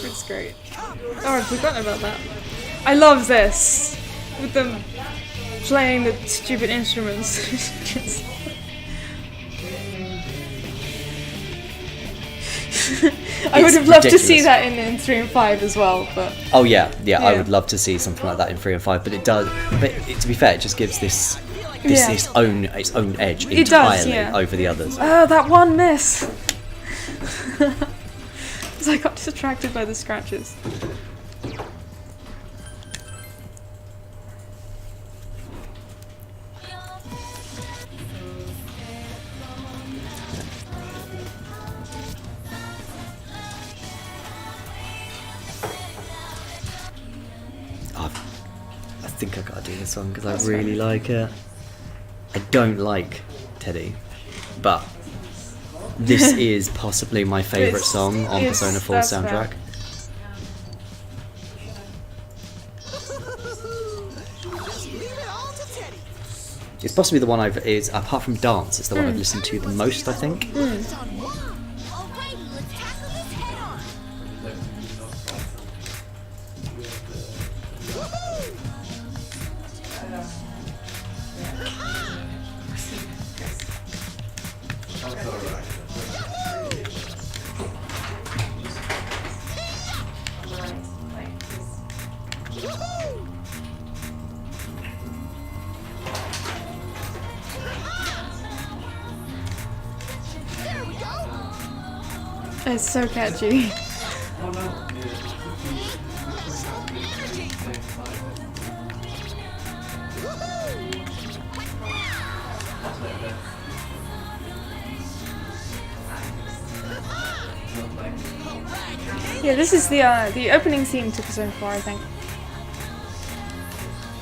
B: It's great. Oh, I've forgotten about that. I love this. With them playing the stupid instruments. Just- I would
A: It's
B: have loved to see
A: ridiculous.
B: that in 3 and 5 as well, but
A: oh yeah, I
B: Yeah.
A: would love to see something like that in 3 and 5, but it does. But to be fair, it just gives this
B: Yeah.
A: its own edge
B: It does,
A: entirely
B: yeah.
A: over the others.
B: oh, that one miss! 'Cause I got distracted by the scratches.
A: I think I gotta do this one because I really like it. I don't like Teddy, but this is possibly my favourite
B: It's-
A: song on
B: it's-
A: Persona 4
B: that's fair.
A: soundtrack. It's possibly the one is apart from dance, it's the one I've listened to the most, I think.
C: Alrighty, let's tackle this head on. There we go.
B: It's so catchy. Yeah, this is the opening theme to Persona 4, I think.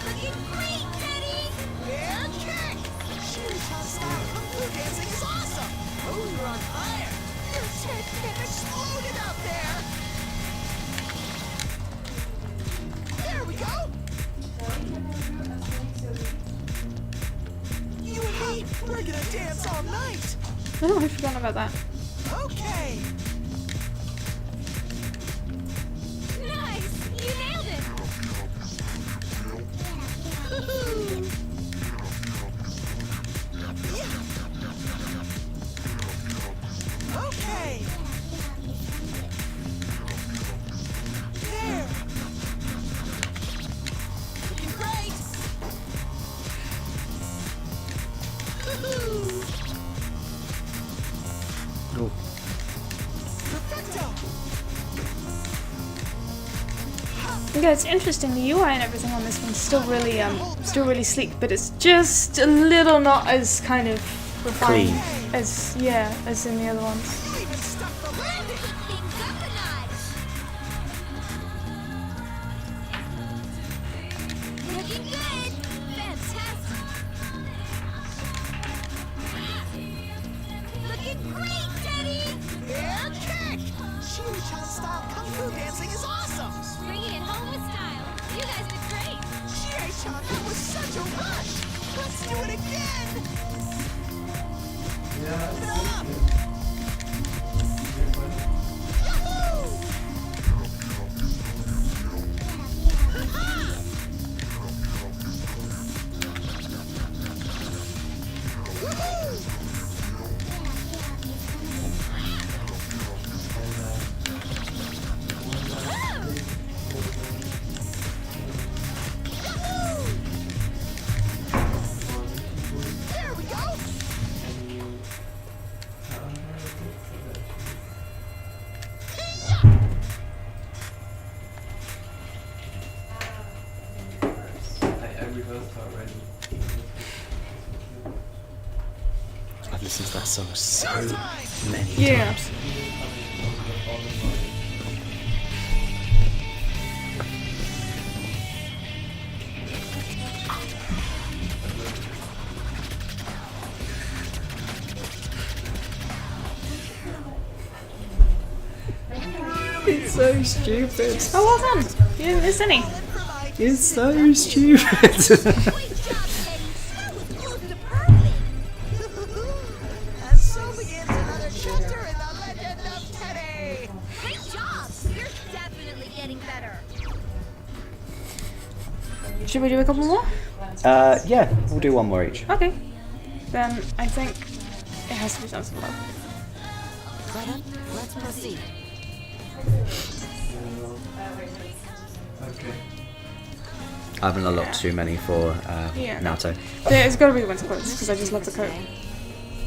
C: Looking great, Teddy. Fair check. Style kung fu dancing is awesome. Oh, you're on fire. Your tech never exploded out there. There we go. You and me, we're gonna dance all night.
B: Oh, I forgot about that.
C: Okay. Nice. You nailed it. Okay. There. Looking great.
A: Oh,
C: Perfecto.
B: Yeah, it's interesting. The UI and everything on this one's still really sleek, but it's just a little not as kind of refined
A: Clean.
B: as in the other ones.
C: Even stuck the landing. Things up a notch. Looking good. Fantastic. style kung fu dancing is awesome.
F: Bringing it home with style. You guys did great.
C: Chie-chan, that was such a rush. Let's do it again. Keep it up. Yahoo! There we go.
A: I've listened to that song so many
B: Yeah.
A: times. It's so stupid.
B: Oh, well done. You didn't miss any.
A: It's so stupid.
C: Great job, Teddy. That was close to perfect. And so begins another chapter in the legend of Teddy.
F: Great job. You're definitely getting better.
B: Should we do a couple more?
A: Yeah, we'll do one more each.
B: Okay. Then I think it has to be Sons of Love.
C: Greta, let's proceed.
A: I haven't unlocked too many for
B: Yeah.
A: Naruto.
B: It's got to be the Winter Clothes because I just love the coat.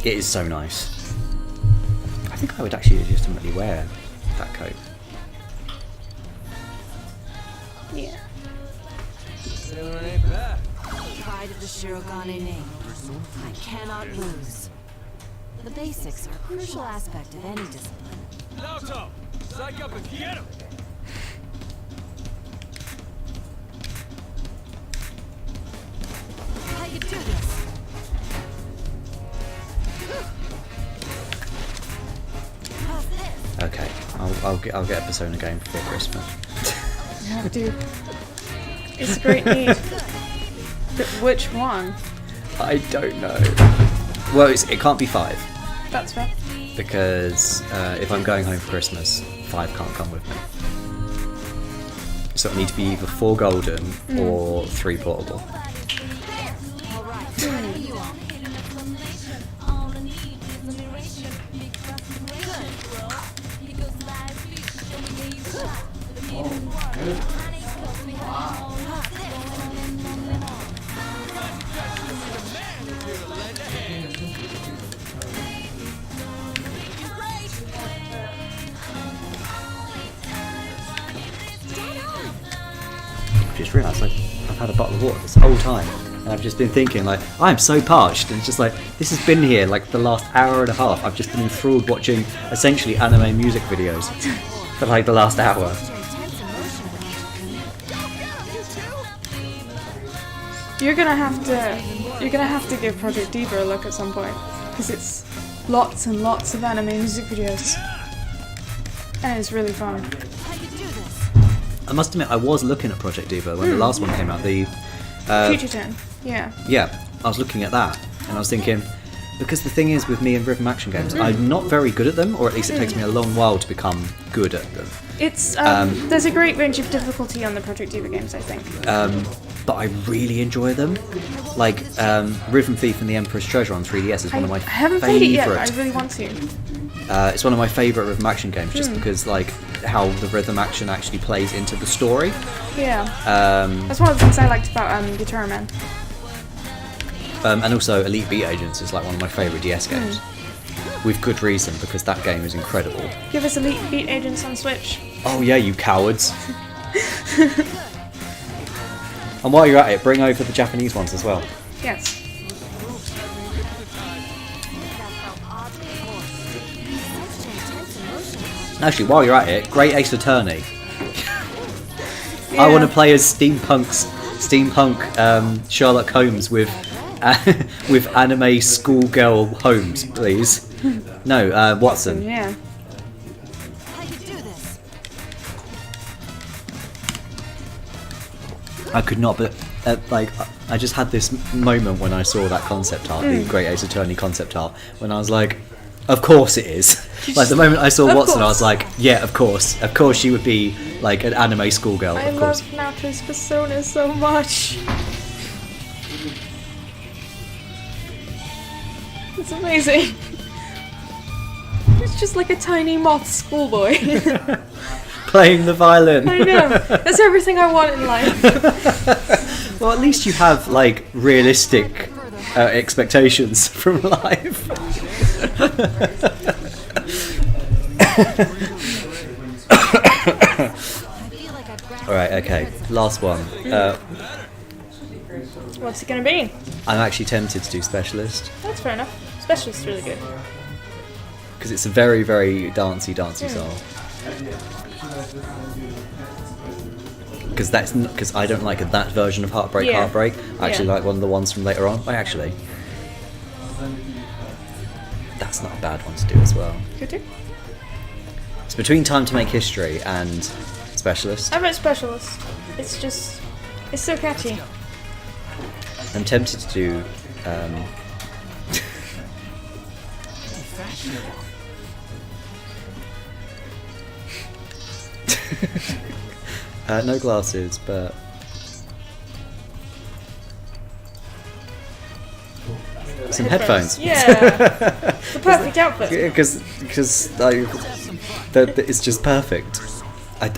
A: It is so nice. I think I would actually legitimately wear that coat.
B: Yeah.
G: Pride of the Shirogane name. I cannot lose. The basics are a crucial aspect of any discipline.
D: Naruto, psych up and get him!
G: I can do this. How's this?
A: Okay, I'll get a Persona game before Christmas.
B: Yeah, dude. It's a great need. But which one?
A: I don't know. Well, it can't be 5
B: That's fair.
A: because if I'm going home for Christmas, 5 can't come with me. So it need to be either 4 golden or 3 portable.
G: All right, ready you are.
A: I've just realised I've had a bottle of water this whole time, and I've just been thinking like I'm so parched, and it's just like this has been here like the last hour and a half. I've just been enthralled watching essentially anime music videos for like the last hour.
B: You're gonna have to give Project Diva a look at some point because it's lots and lots of anime music videos, and it's really fun.
G: I can do this.
A: I must admit, I was looking at Project Diva when the last one came out. The
B: Future 10. Yeah.
A: yeah, I was looking at that, and I was thinking, because the thing is with me and rhythm action games, I'm not very good at them, or at least it takes me a long while to become good at them.
B: It's there's a great range of difficulty on the Project Diva games, I think.
A: But I really enjoy them. Like Rhythm Thief and the Emperor's Treasure on 3DS is one of my
B: I haven't played it yet, but
A: favourite.
B: I really want to.
A: It's one of my favourite rhythm action games, just because like how the rhythm action actually plays into the story.
B: Yeah. That's one of the things I liked about Guitar Man.
A: And also Elite Beat Agents is like one of my favourite DS games. With good reason, because that game is incredible.
B: Give us Elite Beat Agents on Switch.
A: Oh yeah, you cowards. And while you're at it, bring over the Japanese ones as well.
B: Yes.
A: Actually, while you're at it, Great Ace Attorney. I want to play as steampunk Sherlock Holmes with with anime schoolgirl Holmes, please. No, Watson.
B: Yeah.
G: I can do this.
A: I could not, but like I just had this moment when I saw that concept art, the Great Ace Attorney concept art, when I was like, of course it is. Like the moment I saw
B: Of
A: Watson, I
B: course.
A: was like, yeah, of course she would be like an anime schoolgirl,
B: I
A: of
B: love
A: course.
B: Naoto's persona so much. It's amazing. It's just like a tiny moth schoolboy.
A: Playing the violin.
B: I know. That's everything I want in life.
A: Well, at least you have like realistic expectations from life. Alright, okay. Last one.
B: What's it gonna be?
A: I'm actually tempted to do Specialist
B: That's fair enough. Specialist's really good.
A: because it's a very, very dancey song. Because I don't like that version of Heartbreak.
B: Yeah.
A: Heartbreak. I actually
B: Yeah.
A: like one of the ones from later on. That's not a bad one to do as well.
B: Could do.
A: It's between Time to Make History and Specialist.
B: I wrote Specialist. It's so catchy.
A: I'm tempted to do. No glasses, but some headphones.
B: Yeah. The perfect outfit.
A: Because like, it's just perfect. I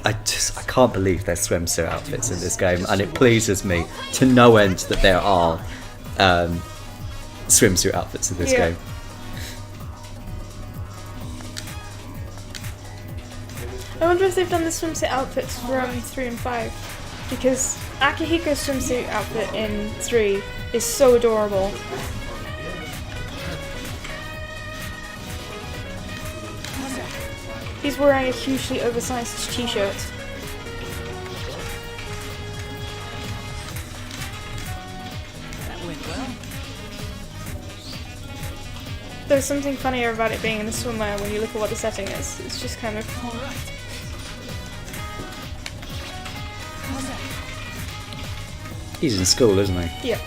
A: can't believe there's swimsuit outfits in this game, and it pleases me to no end that there are swimsuit outfits in this
B: Yeah.
A: game.
B: I wonder if they've done the swimsuit outfits from 3 and 5. Because Akihiko's swimsuit outfit in 3 is so adorable. He's wearing a hugely oversized t-shirt. There's something funnier about it being in a swimwear when you look at what the setting is. It's just kind of...
A: He's in school, isn't he?
B: Yeah.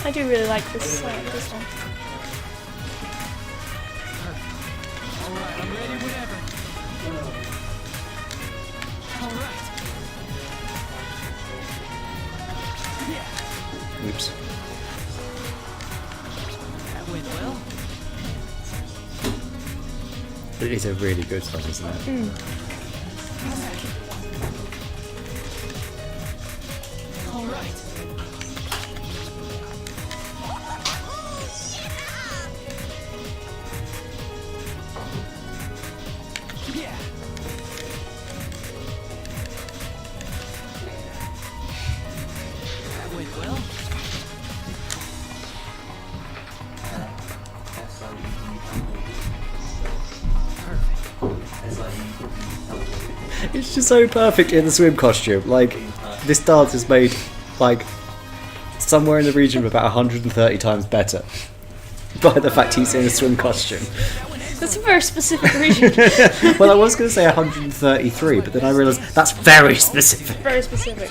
B: I do really like this one.
D: Alright, I'm ready whenever. Alright. Yeah.
A: Oops.
D: That went well.
A: It is a really good song, isn't it?
D: Alright. Yeah. That went well.
A: It's just so perfect in the swim costume. Like, this dance is made, like, somewhere in the region of about 130 times better by the fact he's in a swim costume.
B: That's a very specific region.
A: Well, I was going to say 133, but then I realised that's very specific.
B: Very specific.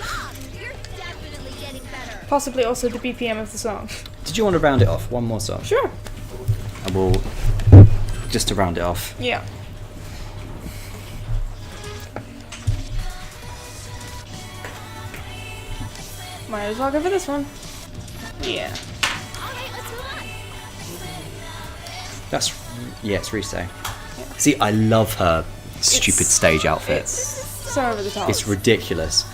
F: You're definitely getting better.
B: Possibly also the BPM of the song.
A: Did you want to round it off? One more song?
B: Sure.
A: And we'll... just to round it off.
B: Yeah. Might as well go for this one. Yeah.
F: Alright, let's move on.
A: That's... yeah, it's Risei. See, I love her stupid stage outfit.
B: It's so over the top.
A: It's ridiculous.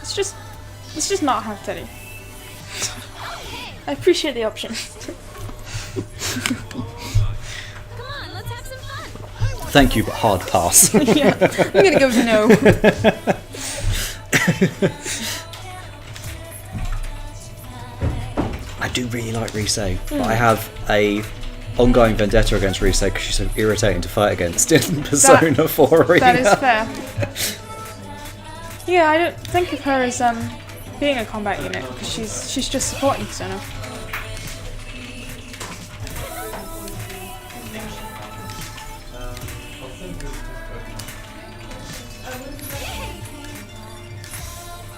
B: It's just not half Teddy. I appreciate the option.
F: Come on, let's have some fun.
A: Thank you, but hard pass.
B: Yeah, I'm gonna go with no.
A: like Rise, but I have a ongoing vendetta against Rise because she's so irritating to fight against in Persona 4 Arena.
B: That is fair. Yeah, I don't think of her as being a combat unit because she's just supporting Persona.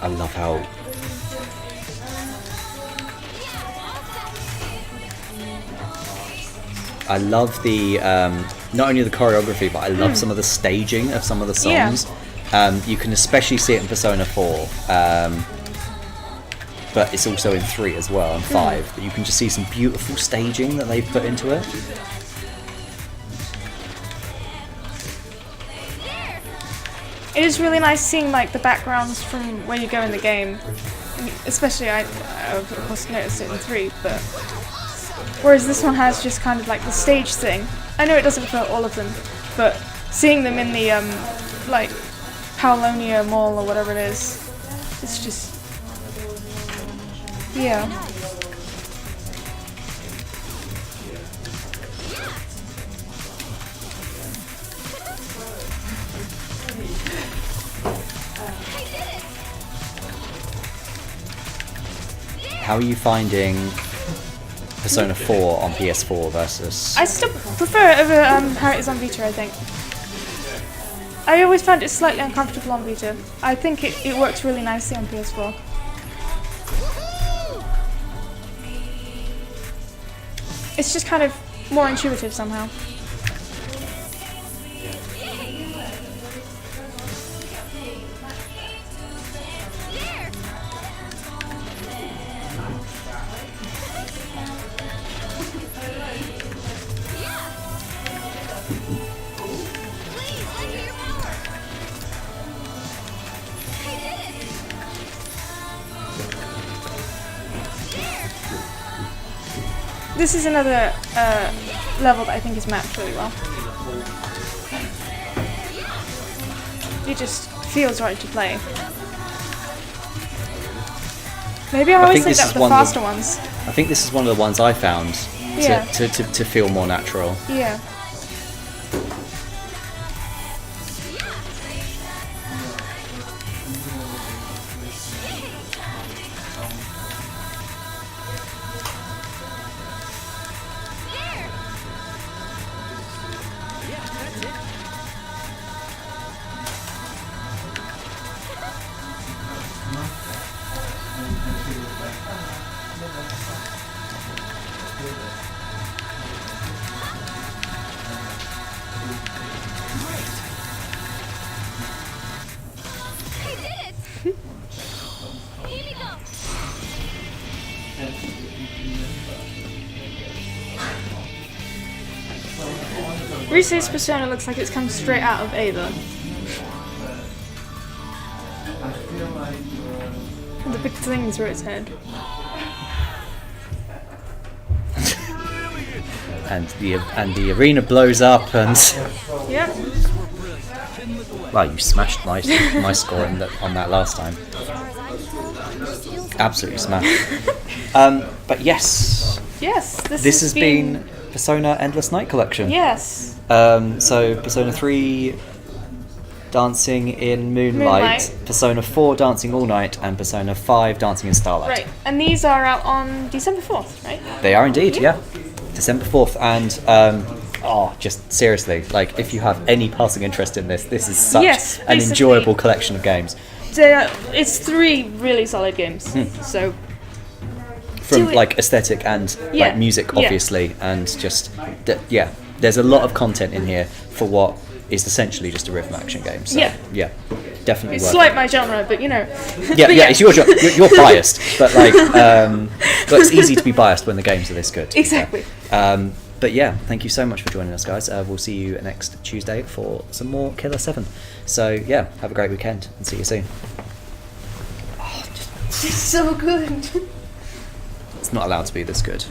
A: I love how I love the not only the choreography, but I love some of the staging of some of the songs. You can especially see it in Persona 4, but it's also in 3 as well and 5. But you can just see some beautiful staging that they've put into it.
B: It is really nice seeing like the backgrounds from where you go in the game. Especially I of course noticed it in 3, but whereas this one has just kind of like the stage thing. I know it doesn't for all of them, but seeing them in the like Paulonia Mall or whatever it is, it's just yeah.
A: How are you finding Persona 4 on PS4 versus...
B: I still prefer it over how it is on Vita, I think. I always found it slightly uncomfortable on Vita. I think it works really nicely on PS4. It's just kind of more intuitive somehow. This is another level that I think is mapped really well. It just feels right to play. Maybe I always think that with the faster ones.
A: I think this is one of the ones I found to feel more natural.
B: Yeah. Rise's Persona looks like it's come straight out of Ava. The big thing through its head.
A: and the arena blows up and
B: Yep.
A: well, you smashed my score on that last time. Absolutely smashed. But yes.
B: Yes,
A: This has been Persona Endless Night Collection.
B: Yes.
A: So Persona 3 Dancing in Moonlight, Persona 4 Dancing All Night, and Persona 5 Dancing in Starlight.
B: Right, and these are out on December 4th, right?
A: They are indeed, yeah. December 4th, and just seriously, like, if you have any passing interest in this is such an enjoyable collection of games.
B: It's 3 really solid games, so...
A: From, like, aesthetic and, like, music, obviously, and just, there's a lot of content in here for what is essentially just a rhythm action game, so, yeah definitely
B: it's
A: worth
B: like
A: it.
B: my genre, but you know...
A: It's your genre. You're biased, but, like, but it's easy to be biased when the games are this good.
B: Exactly.
A: But yeah, thank you so much for joining us, guys. We'll see you next Tuesday for some more Killer 7. So yeah, have a great weekend and see you soon.
B: It's so good.
A: It's not allowed to be this good.